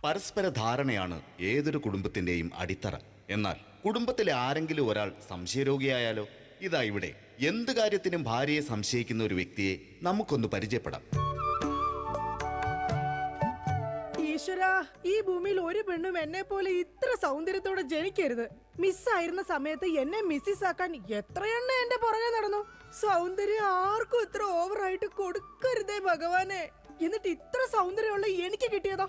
പരസ്പര ധാരണയാണ് ഏതൊരു കുടുംബത്തിന്റെയും അടിത്തറ. എന്നാൽ കുടുംബത്തിലെ ആരെങ്കിലും ഒരാൾ സംശയരോഗിയായാലോ? ഇതാ ഇവിടെ എന്ത് കാര്യത്തിനും ഭാര്യയെ സംശയിക്കുന്ന ഒരു വ്യക്തിയെ നമുക്കൊന്ന് പരിചയപ്പെടാം. ഈശ്വരാ, ഈ ഭൂമിയിൽ ഒരു പെണ്ണും എന്നെ പോലെ ഇത്ര സൗന്ദര്യത്തോടെ ജനിക്കരുത്. മിസ്സായിരുന്ന സമയത്ത് എന്നെ മിസ്സിസ് ആക്കാൻ എത്രയെണ്ണ എന്റെ പുറകെ നടന്നു. സൗന്ദര്യം ആർക്കും ഇത്ര ഓവറായിട്ട് കൊടുക്കരുതേ ഭഗവാനെ. എന്നിട്ട് ഇത്ര സൗന്ദര്യമുള്ള എനിക്ക് കിട്ടിയതോ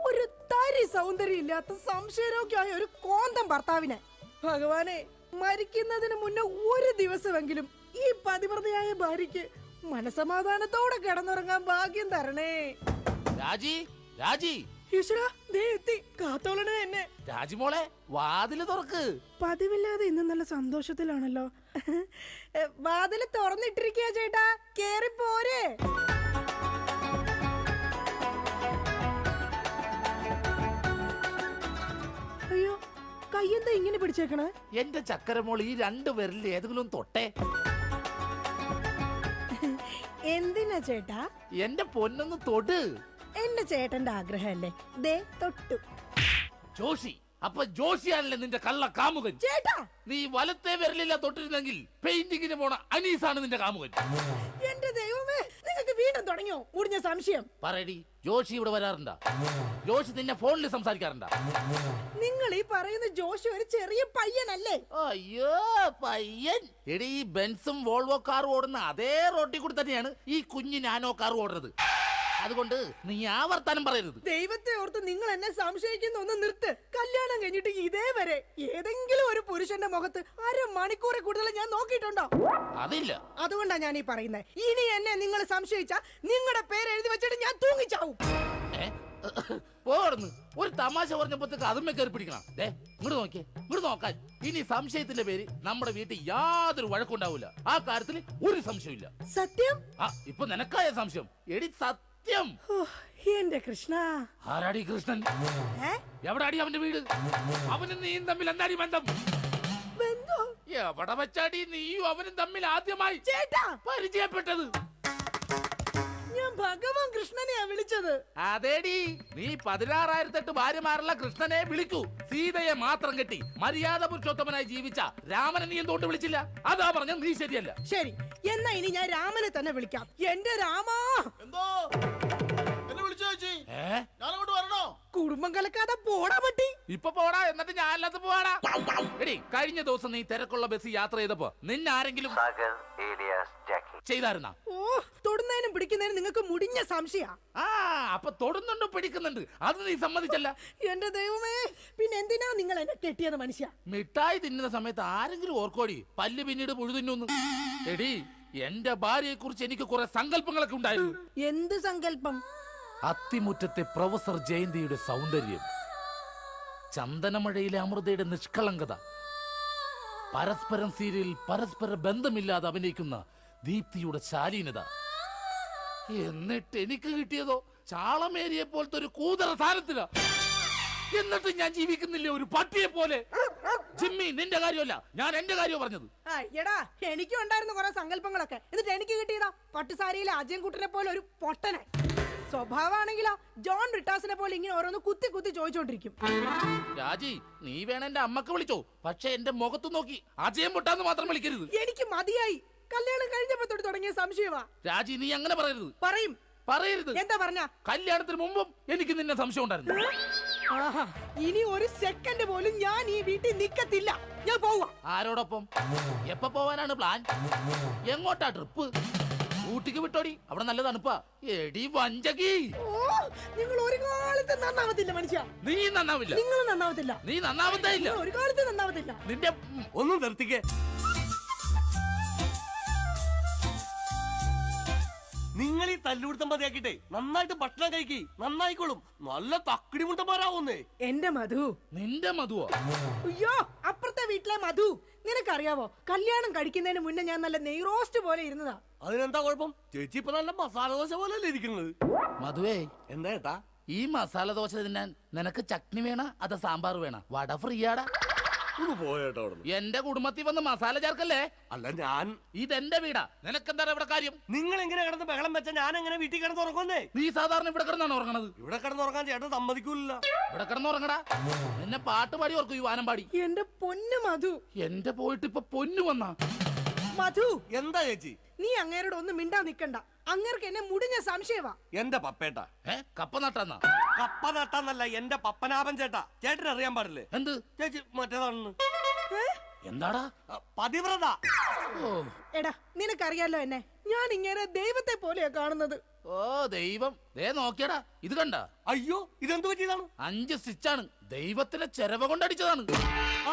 ഒരു തരി സൗന്ദര്യം ഇല്ലാത്ത സംശയരോഗ്യമായ ഒരു കോന്തം ഭർത്താവിനെ. ഭഗവാനെ, മരിക്കുന്നതിന് മുന്നേ ഒരു ദിവസമെങ്കിലും ഈ പതിവ്രതയായ ഭാര്യയ്ക്ക് മനസമാധാനത്തോടെ കിടന്നുറങ്ങാൻ ഭാഗ്യം തരണേ. രാജി, രാജി, ഈശ്വരാ, ദേ എത്തി. കാത്തോളണേ എന്നെ. രാജിമോളെ, വാതില് തുറക്ക്. പതിവില്ലാതെ ഇന്ന് നല്ല സന്തോഷത്തിലാണല്ലോ. വാതില് തുറന്നിട്ടിരിക്കുക ചേട്ടാ, കേറി പോരെ. അയ്യോ, കയ്യെന്താ ഇങ്ങനെ പിടിച്ചേക്കണേ? എന്റെ ചക്കരമോൾ, ഈ രണ്ടു പേരിൽ ഏതെങ്കിലും തൊട്ടേ. എന്തിനാ ചേട്ടാ? എന്റെ പൊന്നൊന്ന് തൊട്. എന്റെ ചേട്ടന്റെ ആഗ്രഹമല്ലേ, ദേ തൊട്ടു. ജോഷി, അപ്പൊ ജോഷിയാണല്ലേ നിന്റെ കള്ള കാമുകൻ? ചേട്ടാ, നീ വലത്തെ വിരലില്ല തൊട്ടിരുന്നെങ്കിൽ പെയിന്റിങ്ങിന് പോണ അനീസാണ് നിന്റെ കാമുകൻ. എന്റെ ദൈവമേ, നിങ്ങൾക്ക് വീണ്ടും തുടങ്ങിയോ മുടിഞ്ഞ സംശയം? പറയടി, ജോഷി ഇവിടെ വരാറുണ്ടാ? ജോഷി നിന്നെ ഫോണിൽ സംസാരിക്കാറുണ്ടാ? നിങ്ങൾ ഈ പറയുന്ന ജോഷി ഒരു ചെറിയ പയ്യനല്ലേ? അയ്യോ, പയ്യൻ. എടി, ഈ ബെൻസും വോൾവോ കാറും ഓടുന്ന അതേ റോട്ടിൽ കൂടി തന്നെയാണ് ഈ കുഞ്ഞു നാനോ കാർ ഓടുന്നത്. അതുകൊണ്ട് നീ ആ വർത്താനം പറയരുത്. ദൈവത്തെ ഓർത്ത് നിങ്ങൾ എന്നെ സംശയിക്കുന്ന ഒന്ന് നിർത്ത്. കല്യാണം കഴിഞ്ഞിട്ട് ഇതേവരെ ഏതെങ്കിലും ഒരു പുരുഷന്റെ മുഖത്ത് അരമണിക്കൂറെ കൂടുതൽ ഞാൻ നോക്കിയിട്ടുണ്ടോ? അതില്ല. അതുകൊണ്ടാ ഞാൻ ഈ പറയുന്നത്. ഇനി എന്നെ നിങ്ങൾ സംശയിച്ചാ നിങ്ങളുടെ പേര് എഴുതി വെച്ചിട്ട് ഞാൻ തൂങ്ങിച്ചാവും. പോർന്ന് ഒരു തമാശ പറഞ്ഞപ്പോഴത്തേക്ക് അതുമ്മേ കയറി പിടിക്കണം. ഇങ്ങോട്ട് നോക്കിയേ, ഇങ്ങോട്ട് നോക്കാൻ. ഇനി സംശയത്തിന്റെ പേര് നമ്മുടെ വീട്ടിൽ യാതൊരു വഴക്കുണ്ടാവില്ല. ആ കാര്യത്തിൽ ഒരു സംശയമില്ല. സത്യം? ആ, ഇപ്പൊ നിനക്കായ സംശയം. എടി, സത്യം. എന്റെ കൃഷ്ണ. ആരാടി കൃഷ്ണൻ? എവിടാടി അവന്റെ വീട്? അവനും നീയും തമ്മിൽ എന്താടി ബന്ധം? എവിടെ വെച്ചാടി നീയും അവനും തമ്മിൽ ആദ്യമായി പരിചയപ്പെട്ടത്? ഞാൻ ഭഗവാൻ കൃഷ്ണനെയാ വിളിച്ചത്. അതേടി, നീ 16,008 ഭാര്യമാരുള്ള കൃഷ്ണനെ വിളിക്കൂ. സീതയെ മാത്രം കെട്ടി മര്യാദ പുരുഷോത്തമനായി ജീവിച്ച രാമനെ നീ എന്തുകൊണ്ട് വിളിച്ചില്ല? അതാ പറഞ്ഞ നീ ശരിയല്ല. ശരി, എന്നാ ഇനി ഞാൻ രാമനെ തന്നെ വിളിക്കാം. എന്റെ രാമാ. എന്തോ എന്നെ വിളിച്ചു ചേച്ചി? ഞാനങ്ങോട്ട് വരണോ? കുടുംബം കലക്കാതെ പോടാ പറ്റി. ഇപ്പൊ പോടാ, എന്നിട്ട് ഞാൻ അല്ലാത്ത പോവാടാ. എടി, കഴിഞ്ഞ ദിവസം നീ തിരക്കുള്ള ബസ് യാത്ര ചെയ്തപ്പോ നിന്നെ ആരെങ്കിലും ചെയ്തായിരുന്ന? ഓ, തൊടുന്നതിനും പിടിക്കുന്നതിനും നിങ്ങൾക്ക് മുടിഞ്ഞ സംശയ. ആ, അപ്പൊ തൊടുന്നുണ്ട്, പിടിക്കുന്നുണ്ട്, അത് നീ സമ്മതിച്ചല്ല. എന്റെ ദൈവമേ, പിന്നെ എന്തിനാ നിങ്ങൾ എന്നെ കെട്ടിയത് മനുഷ്യ? മിഠായി തിന്നുന്ന സമയത്ത് ആരെങ്കിലും ഓർക്കോടി പല്ല് പിന്നീട് പുഴു തിന്നു? എടി, എന്റെ ഭാര്യയെ കുറിച്ച് എനിക്ക് കുറെ സങ്കല്പങ്ങളൊക്കെ ഉണ്ടായിരുന്നു. എന്ത് സങ്കല്പം? അത്തിമുറ്റത്തെ പ്രൊഫസർ ജയന്തിയുടെ സൗന്ദര്യം, ചന്ദനമഴയിലെ അമൃതയുടെ നിഷ്കളങ്കത, പരസ്പരം സീരിയലിൽ പരസ്പര ബന്ധമില്ലാതെ അഭിനയിക്കുന്ന ദീപ്തിയുടെ ശാലീനത. എന്നിട്ട് എനിക്ക് കിട്ടിയതോ ചാളമേരിയെ പോലത്തെ ഒരു കൂതറ സാധനത്തില. എന്നിട്ട് ഞാൻ ജീവിക്കുന്നില്ലേ ഒരു പട്ടിയെ പോലെ? ജിമ്മി, നിന്റെ കാര്യമല്ല, ഞാൻ എന്റെ കാര്യം പറഞ്ഞത്. എടാ, എനിക്കും ഉണ്ടായിരുന്നു കുറെ സങ്കല്പങ്ങളൊക്കെ. എന്നിട്ട് എനിക്ക് കിട്ടിയതാ പട്ടുസാരിയിലെ അജയൻകുട്ടനെ പോലെ ഒരു പൊട്ടനെ. സ്വഭാവമാണെങ്കിലോ ജോൺ ബ്രിട്ടാസിനെ പോലെ ഇങ്ങനെ ഓരോന്ന് കുത്തി കുത്തി ചോദിച്ചോണ്ടിരിക്കും. രാജി, നീ വേണം എന്റെ അമ്മക്ക് വിളിച്ചോ, പക്ഷെ എന്റെ മുഖത്ത് നോക്കി അജയം പൊട്ടാന്ന് മാത്രം വിളിക്കരുത്. എനിക്ക് മതിയായി. കല്യാണം കഴിഞ്ഞപ്പോ തൊട്ട് തുടങ്ങിയ സംശയമാ. രാജി, നീ അങ്ങനെ പറയരുത്. പറയരുത്. എന്താ പറഞ്ഞ? കല്യാണത്തിന് മുമ്പും എനിക്ക് നിന്നെ സംശയം ഉണ്ടായിരുന്നു. ഇനി ഒരു സെക്കൻഡ് പോലും ഞാൻ ഈ വീട്ടിൽ നിക്കത്തില്ല. ഞാൻ പോവാ. ആരോടൊപ്പം? എപ്പോ പോവാനാണ് പ്ലാൻ? എങ്ങോട്ടാ ട്രിപ്പ്? ഊട്ടിക്ക് വിട്ടോടി, അവിടെ നല്ല തണുപ്പാ. എടി വഞ്ചകി, നിങ്ങൾ ഒരു കാലത്ത് നന്നാവത്തില്ല മനുഷ്യ. നീ നന്നാവില്ല. നിങ്ങൾ നന്നാവത്തില്ല. നീ നന്നാവത്തേ ഇല്ല. ഒരു കാലത്ത് നന്നാവത്തില്ല. നിന്റെ ഒന്നും നിർത്തിക്കേ. നിങ്ങൾ ഈ തല്ലുപിടുത്തം മതിയാക്കിട്ടെ നന്നായിട്ട് ഭക്ഷണം കഴിക്കി, നന്നായിക്കോളും. നല്ല തക്കിടി മുണ്ടന്മാരാവുന്നേ. എന്റെ മധു. നിന്റെ മധുവോ? അയ്യോ, അപ്പുറത്തെ വീട്ടിലെ മധു. നിനക്കറിയാവോ, കല്യാണം കഴിക്കുന്നതിന് മുന്നേ ഞാൻ നല്ല നെയ് റോസ്റ്റ് പോലെ ഇരുന്നതാ. അതിനെന്താ കുഴപ്പം? ചേച്ചി ഇപ്പൊ നല്ല മസാല ദോശ പോലെ അല്ലേ ഇരിക്കുന്നത്? മധുവേ, എന്താ ഏട്ടാ? ഈ മസാല ദോശ തിന്നാൻ നിനക്ക് ചട്നി വേണ അതോ സാമ്പാർ വേണ? വട ഫ്രീയാടാ. ഒന്ന് പോയേട്ടോ അവിടെ. എന്റെ കുടുംബത്തിൽ വന്ന് മസാല ചേർക്കല്ലേ. അല്ല ഞാൻ ഇതെന്റെ വീടാ, നിനക്കെന്താണ് ഇവിടെ കാര്യം? നിങ്ങൾ എങ്ങനെ കിടന്ന് ബഹളം വെച്ചാ ഞാൻ എങ്ങനെ വീട്ടിൽ കിടന്ന് ഉറങ്ങുന്നേ? നീ സാധാരണ ഇവിടെ കിടന്നാണ് ഉറങ്ങണത്. ഇവിടെ കിടന്നുറങ്ങാൻ ചേട്ടൻ സമ്മതിക്കൂല. ഇവിടെ കിടന്നുറങ്ങടാ. നിന്നെ പാട്ട് പാടി ഓർക്കും ഈ വാനം പാടി. എന്റെ പൊന്നു മധു. എന്റെ പോയിട്ട് ഇപ്പൊ പൊന്നു വന്നാ. മധു, എന്താ ചേച്ചി? നീ അങ്ങേരോട് ഒന്നും മിണ്ടാ നിക്കണ്ട. അങ്ങേർക്ക് എന്നെ മുടിഞ്ഞ സംശയവാ. എന്റെ പപ്പേട്ട കപ്പ നട്ടാന്നാ? കപ്പ നട്ടാന്നല്ല, എന്റെ പപ്പനാഭൻ ചേട്ടാ. ചേട്ടന് അറിയാൻ പാടില്ലേ? എന്ത് ചേച്ചി മറ്റേതാണെന്ന്. എന്താടാ? പതിവ്രത. ഓ എടാ, നിനക്കറിയാലോ എന്നെ. ഞാൻ ഇങ്ങനെ ദൈവത്തെ പോലെയാ കാണുന്നത്. ഓ ദൈവം, ദേ നോക്കിയടാ, ഇത് കണ്ട? അയ്യോ, ഇതെന്ത് പറ്റിയതാണ്? 5 സ്റ്റിച്ചാണ്. ദൈവത്തിന്റെ ചെരവ കൊണ്ടടിച്ചതാണ്.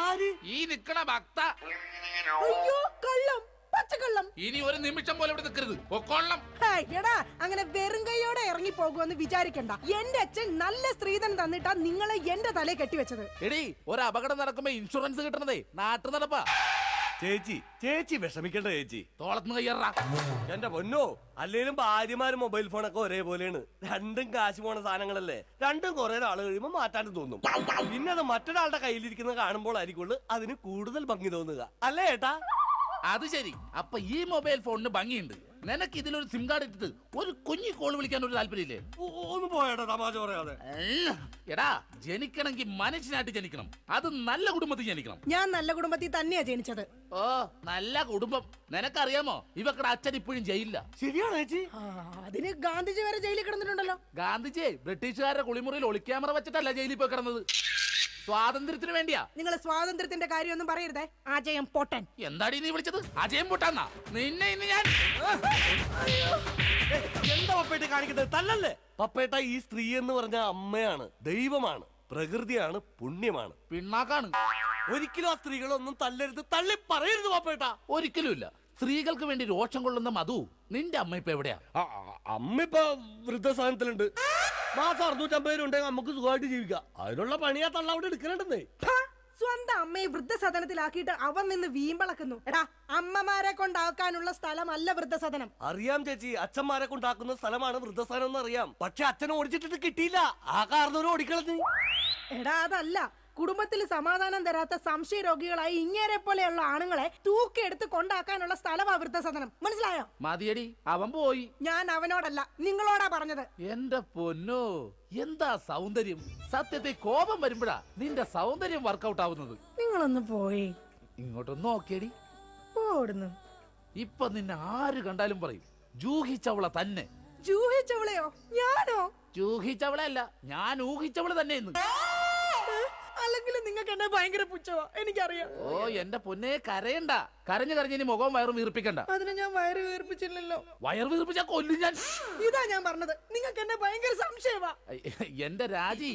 ആര്? ഈ നിക്കണ ഭക്ത. അയ്യോ, കള്ളം, പച്ചക്കള്ളം. ഇനി ഒരു നിമിഷം പോലെ ഇവിടെ നിൽക്കരുത്, പൊക്കോളണം. ഹായ്, എടാ, അങ്ങനെ വെറും കൈയോടെ ഇറങ്ങി പോകുമെന്ന് വിചാരിക്കണ്ട. എന്റെ അച്ഛൻ നല്ല സ്ത്രീധനം തന്നിട്ടാ നിങ്ങളെ എന്റെ തലയെ കെട്ടിവെച്ചത്. എടീ, ഒരു അപകടം നടക്കുമ്പോ ഇൻഷുറൻസ് കിട്ടണതേ നാട്ടു നടപ്പാ. ചേച്ചി വിഷമിക്കണ്ട ചേച്ചി. തോളത്തുനിന്ന് കയ്യറാ. എന്റെ പൊന്നോ, അല്ലേലും ഭാര്യമാരും മൊബൈൽ ഫോണൊക്കെ ഒരേപോലെയാണ്. രണ്ടും കാശ് പോണ സാധനങ്ങളല്ലേ. രണ്ടും കുറെ നാൾ കഴിയുമ്പോ മാറ്റാണ്ട് തോന്നും. പിന്നെ അത് മറ്റൊരാളുടെ കയ്യിലിരിക്കുന്നത് കാണുമ്പോൾ ആയിരിക്കുള്ളൂ അതിന് കൂടുതൽ ഭംഗി തോന്നുക, അല്ലേ ഏട്ടാ? അത് ശരി. അപ്പൊ ഈ മൊബൈൽ ഫോണിന് ഭംഗിയുണ്ട്. നിനക്ക് ഇതിലൊരു സിം കാർഡ് ഇട്ടിട്ട് ഒരു കുഞ്ഞി കോൾ വിളിക്കാൻ ഒരു താല്പര്യമില്ലേ? ഒന്ന് പോയേട്ടാ, തമാശ പറയാതെ. എടാ, ജനിക്കണമെങ്കിൽ മനുഷ്യനായിട്ട് ജനിക്കണം. അത് നല്ല കുടുംബത്തിൽ ജനിക്കണം. ഞാൻ നല്ല കുടുംബത്തിൽ തന്നെയാ ജനിച്ചത്. ഓ, നല്ല കുടുംബം. നിനക്കറിയാമോ, ഇവക്കടെ അച്ഛൻ ഇപ്പോഴും ജയിലില്ല. ശരിയാണോ ചേച്ചി? അതിന് ഗാന്ധിജി വരെ ജയിലിൽ കിടന്നിട്ടുണ്ടല്ലോ. ഗാന്ധിജി ബ്രിട്ടീഷുകാരുടെ കുളിമുറിയിൽ ഒളിക്യാമറ വെച്ചിട്ടല്ല ജയിലിൽ പോയി കിടന്നത്. സ്വാതന്ത്ര്യത്തിന് വേണ്ടിയാ. നിങ്ങൾ സ്വാതന്ത്ര്യത്തിന്റെ കാര്യമൊന്നും പറയരുതേ. അജയം പൊട്ടൻ. എന്താടി നീ വിളിച്ചത്? അജയം പൊട്ടാന്നാ? നിന്നെ ഇന്ന് ഞാൻ. എന്താ പപ്പേട്ട കാണിക്കുന്നത്? തല്ലല്ലേ പപ്പേട്ട. ഈ സ്ത്രീ എന്ന് പറഞ്ഞ അമ്മയാണ്, ദൈവമാണ്, പ്രകൃതിയാണ്, പുണ്യമാണ്, പിണ്ണാക്കാണ്. ഒരിക്കലും ആ സ്ത്രീകളൊന്നും തല്ലരുത്, തള്ളി പറയരുത് പപ്പേട്ട. ഒരിക്കലുമില്ല. സ്ത്രീകൾക്ക് വേണ്ടി രോഷം കൊള്ളുന്ന മധു, നിന്റെ അമ്മ ഇപ്പൊ എവിടെയാ? അമ്മ ഇപ്പൊ വൃദ്ധസാധനത്തിലുണ്ട്. മാസം 650 രൂപ ഉണ്ടെങ്കിൽ നമുക്ക് സുഖമായിട്ട് ജീവിക്കാം. അതിനുള്ള പണിയാ തള്ള അവിടെ എടുക്കണുണ്ടെന്നേ. സ്വന്തം അമ്മയെ വൃദ്ധസദനത്തിലാക്കിയിട്ട് അവൻ നിന്ന് വീമ്പളക്കുന്നു. എടാ, അമ്മമാരെ കൊണ്ടാക്കാനുള്ള സ്ഥലമല്ല വൃദ്ധസദനം. അറിയാം ചേച്ചി, അച്ഛന്മാരെ കൊണ്ടാക്കുന്ന സ്ഥലമാണ് വൃദ്ധസ്ഥാനം എന്ന് അറിയാം. പക്ഷെ അച്ഛനെ ഓടിച്ചിട്ട് കിട്ടിയില്ല. ആ കാരണവരും ഓടിക്കളഞ്ഞു. എടാ, അതല്ല. കുടുംബത്തിൽ സമാധാനം തരാത്ത സംശയ രോഗികളായി ഇങ്ങേരെ പോലെയുള്ള ആണുങ്ങളെ തൂക്കിയെടുത്ത് കൊണ്ടാക്കാനുള്ള സ്ഥലമാ വൃദ്ധസദനം. മനസ്സിലായോ? മതിയടി, അവൻ പോയി. ഞാൻ അവനോടല്ല, നിങ്ങളോടാ പറഞ്ഞത്. എന്റെ പൊന്നോ, എന്താ സൗന്ദര്യം! സത്യത്തെ കോപം വരുമ്പോഴാ നിന്റെ സൗന്ദര്യം വർക്കൗട്ട് ആവുന്നത്. നിങ്ങളൊന്ന് പോയി ഇങ്ങോട്ടൊന്ന് നോക്കിയടി. പോടുന്നു. ഇപ്പൊ നിന്നെ ആര് കണ്ടാലും പറയും ജൂഹിച്ചവള തന്നെ. ജൂഹിച്ചവളെയോ? ഞാനോ? ജൂഹിച്ചവളെ അല്ല, ഞാൻ ഊഹിച്ചവള് തന്നെ ഇന്ന്. അല്ലെങ്കിൽ നിങ്ങൾക്ക് എന്നെ ഭയങ്കര പുച്ഛവാ, എനിക്കറിയാം. ഓ എന്റെ പൊന്നെ, കരയണ്ട. കരഞ്ഞു കരഞ്ഞ് ഇനി മുഖവും വയറും വീർപ്പിക്കണ്ട. അതിന് ഞാൻ വയറ് വീർപ്പിച്ചില്ലല്ലോ. വയർ വീർപ്പിച്ചാ കൊല്ലും ഞാൻ. ഇതാ ഞാൻ പറഞ്ഞത്, നിങ്ങൾക്ക് എന്നെ ഭയങ്കര സംശയവാ. എന്റെ രാജി,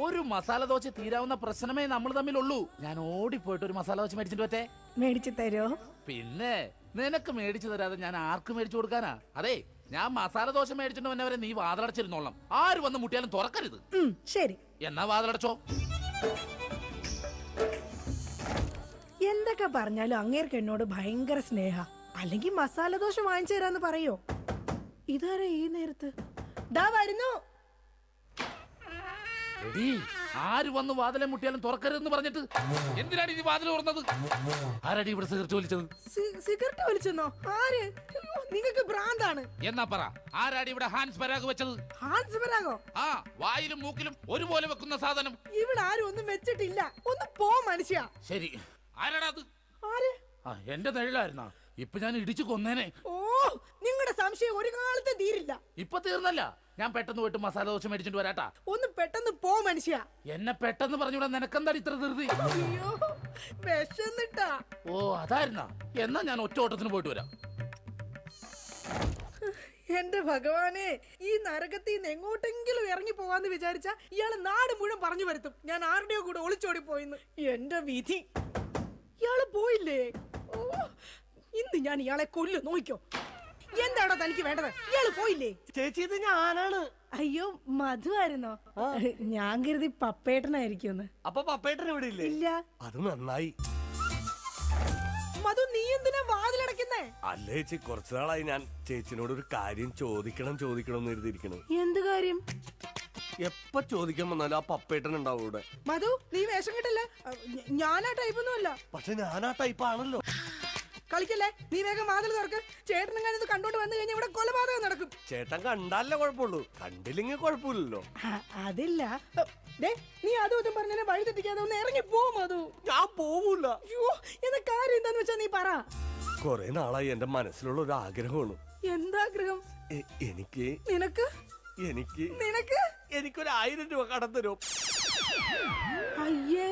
ഒരു മസാല ദോശ തീരാവുന്ന പ്രശ്നമേ നമ്മൾ തമ്മിലുള്ളൂ. ഞാൻ ഓടിപ്പോയിട്ട് ഒരു മസാല ദോശ മേടിച്ചിട്ട് പറ്റേ? മേടിച്ചു തരോ? പിന്നെ നിനക്ക് മേടിച്ചു തരാതെ ഞാൻ ആർക്ക് മേടിച്ചു കൊടുക്കാനാ? അതെ, ഞാൻ മസാല ദോശ മേടിച്ചിട്ട് വന്നവരെ നീ വാതിലടച്ചിരുന്നോളാം. ആര് വന്ന് മുട്ടിയാലും തുറക്കരുത്. ശരി. എന്നാ വാതിലടച്ചോ. എന്തൊക്കെ പറഞ്ഞാലും അങ്ങേർക്ക് എന്നോട് ഭയങ്കര സ്നേഹ. അല്ലെങ്കിൽ മസാല ദോശ വാങ്ങിച്ചു തരാന്ന് പറയോ? ഇതാരാ ഈ നേരത്ത്? ദാ വരുന്നു. എടീ, ആര് വന്ന് വാതിലെ മുട്ടിയാലും തുറക്കരുതെന്ന് പറഞ്ഞിട്ട് എന്തിനാണ് ഈ വാതിൽ തുറന്നത്? ആരടി ഇവിടെ സിഗരറ്റ് വലിച്ചത്? സിഗരറ്റ് വലിച്ചെന്നോ? ആര്? നിങ്ങൾക്ക് ഭ്രാന്താണ്. എന്നാ പറ, ആരാടി ഇവിടെ ഹാൻസ് പരാഗ് വെച്ചത്? ഹാൻസ് പരാഗോ? ആ, വായിലും മൂക്കിലും ഒരുപോലെ വെക്കുന്ന സാധനം. ഇവിടെ ആരും ഒന്നും വെച്ചിട്ടില്ല. ഒന്ന് പോ മനുഷ്യ. ശരി, ആരാടാ അത്? ആര്? എന്റെ നിഴലായിരുന്നാ? ഇപ്പൊ ഞാൻ ഇടിച്ചു കൊന്നേനെ. ഓ, നിങ്ങളുടെ സംശയം ഒരു കാലത്ത് തീരില്ല. ഇപ്പൊ തീർന്നല്ല, ഞാൻ പെട്ടെന്ന് പോയിട്ട് മസാല ദോശ മേടിച്ചിട്ട് വരാട്ടാ. ഒന്ന് പെട്ടെന്ന് പോ മനുഷ്യ. എന്നെ പെട്ടെന്ന് പറഞ്ഞൂടാ, നിനക്കെന്താടി ഇത്ര ധൃതി? അയ്യോ, വിശന്നിട്ടാ. ഓ അതായിരുന്നാ? എന്നാ ഞാൻ ഒറ്റ ഓട്ടത്തിന് പോയിട്ട് വരാം. എന്റെ ഭഗവാനെ, ഈ നരകത്തിൽ നിന്ന് എങ്ങോട്ടെങ്കിലും ഇറങ്ങി പോവാന്ന് വിചാരിച്ച ഇയാള് നാട് മുഴുവൻ പറഞ്ഞു വരുത്തും ഞാൻ ആരുടെയോ കൂടെ ഒളിച്ചോടി പോയിന്ന്. എന്റെ വിധി, ഇയാള് പോയില്ലേ? ഓ, ഇന്ന് ഞാൻ ഇയാളെ കൊല്ലു. നോക്കിക്കോ. എന്താണോ തനിക്ക് വേണ്ടത്? ഇയാള് പോയില്ലേ? ചേച്ചി, ഇത് ഞാനാണ്. അയ്യോ, മധു ആയിരുന്നോ? ഞാൻ കരുതി പപ്പേട്ടനായിരിക്കും. അപ്പൊ പപ്പേട്ടൻ ഇവിടെ ഇല്ലേ? ഇല്ല. അത് നന്നായി. മധു, നീ എന്തിനാ വാതിലടക്കുന്നേ? അല്ല ചേച്ചി, കുറച്ചു നാളായി ഞാൻ ചേച്ചിനോട് ഒരു കാര്യം ചോദിക്കണം എന്ന് കരുതിയിരിക്കണു. എന്ത് കാര്യം? എപ്പ ചോദിക്കാൻ വന്നാലും ആ പപ്പേട്ടൻ ഉണ്ടാവും ഇവിടെ. മധു നീ വേഷം കിട്ടില്ല. ഞാനാ ടൈപ്പൊന്നും അല്ല. പക്ഷെ ഞാൻ ആ ടൈപ്പ് ആണല്ലോ. കളിക്കല്ലേ, നീ വേഗം വാതിൽ തുറക്ക്. ചേട്ടനും ഇത് കണ്ടോണ്ട് വന്നു കഴിഞ്ഞാൽ ഇവിടെ കൊലപാതകം നടക്കും. ചേട്ടൻ കണ്ടാലേ കുഴപ്പമുള്ളൂ, കണ്ടില്ലെങ്കിൽ കുഴപ്പമില്ലല്ലോ. അതില്ല. ദേ, നീ അതും ഇതും പറഞ്ഞാൽ വഴി തെറ്റിക്കാതെ ഒന്ന് ഇറങ്ങി പോ മധു. ഞാൻ പോവൂല. അയ്യോ, എന്താ കാര്യം എന്താന്ന് വെച്ചാ നീ പറ. കൊറേ നാളായി എന്റെ മനസ്സിലുള്ള ഒരു ആഗ്രഹമാണ്. എന്താഗ്രഹം? എനിക്ക് നിനക്ക് എനിക്ക് നിനക്ക് എനിക്കൊരു 1000 രൂപ കടം തരും. അയ്യേ,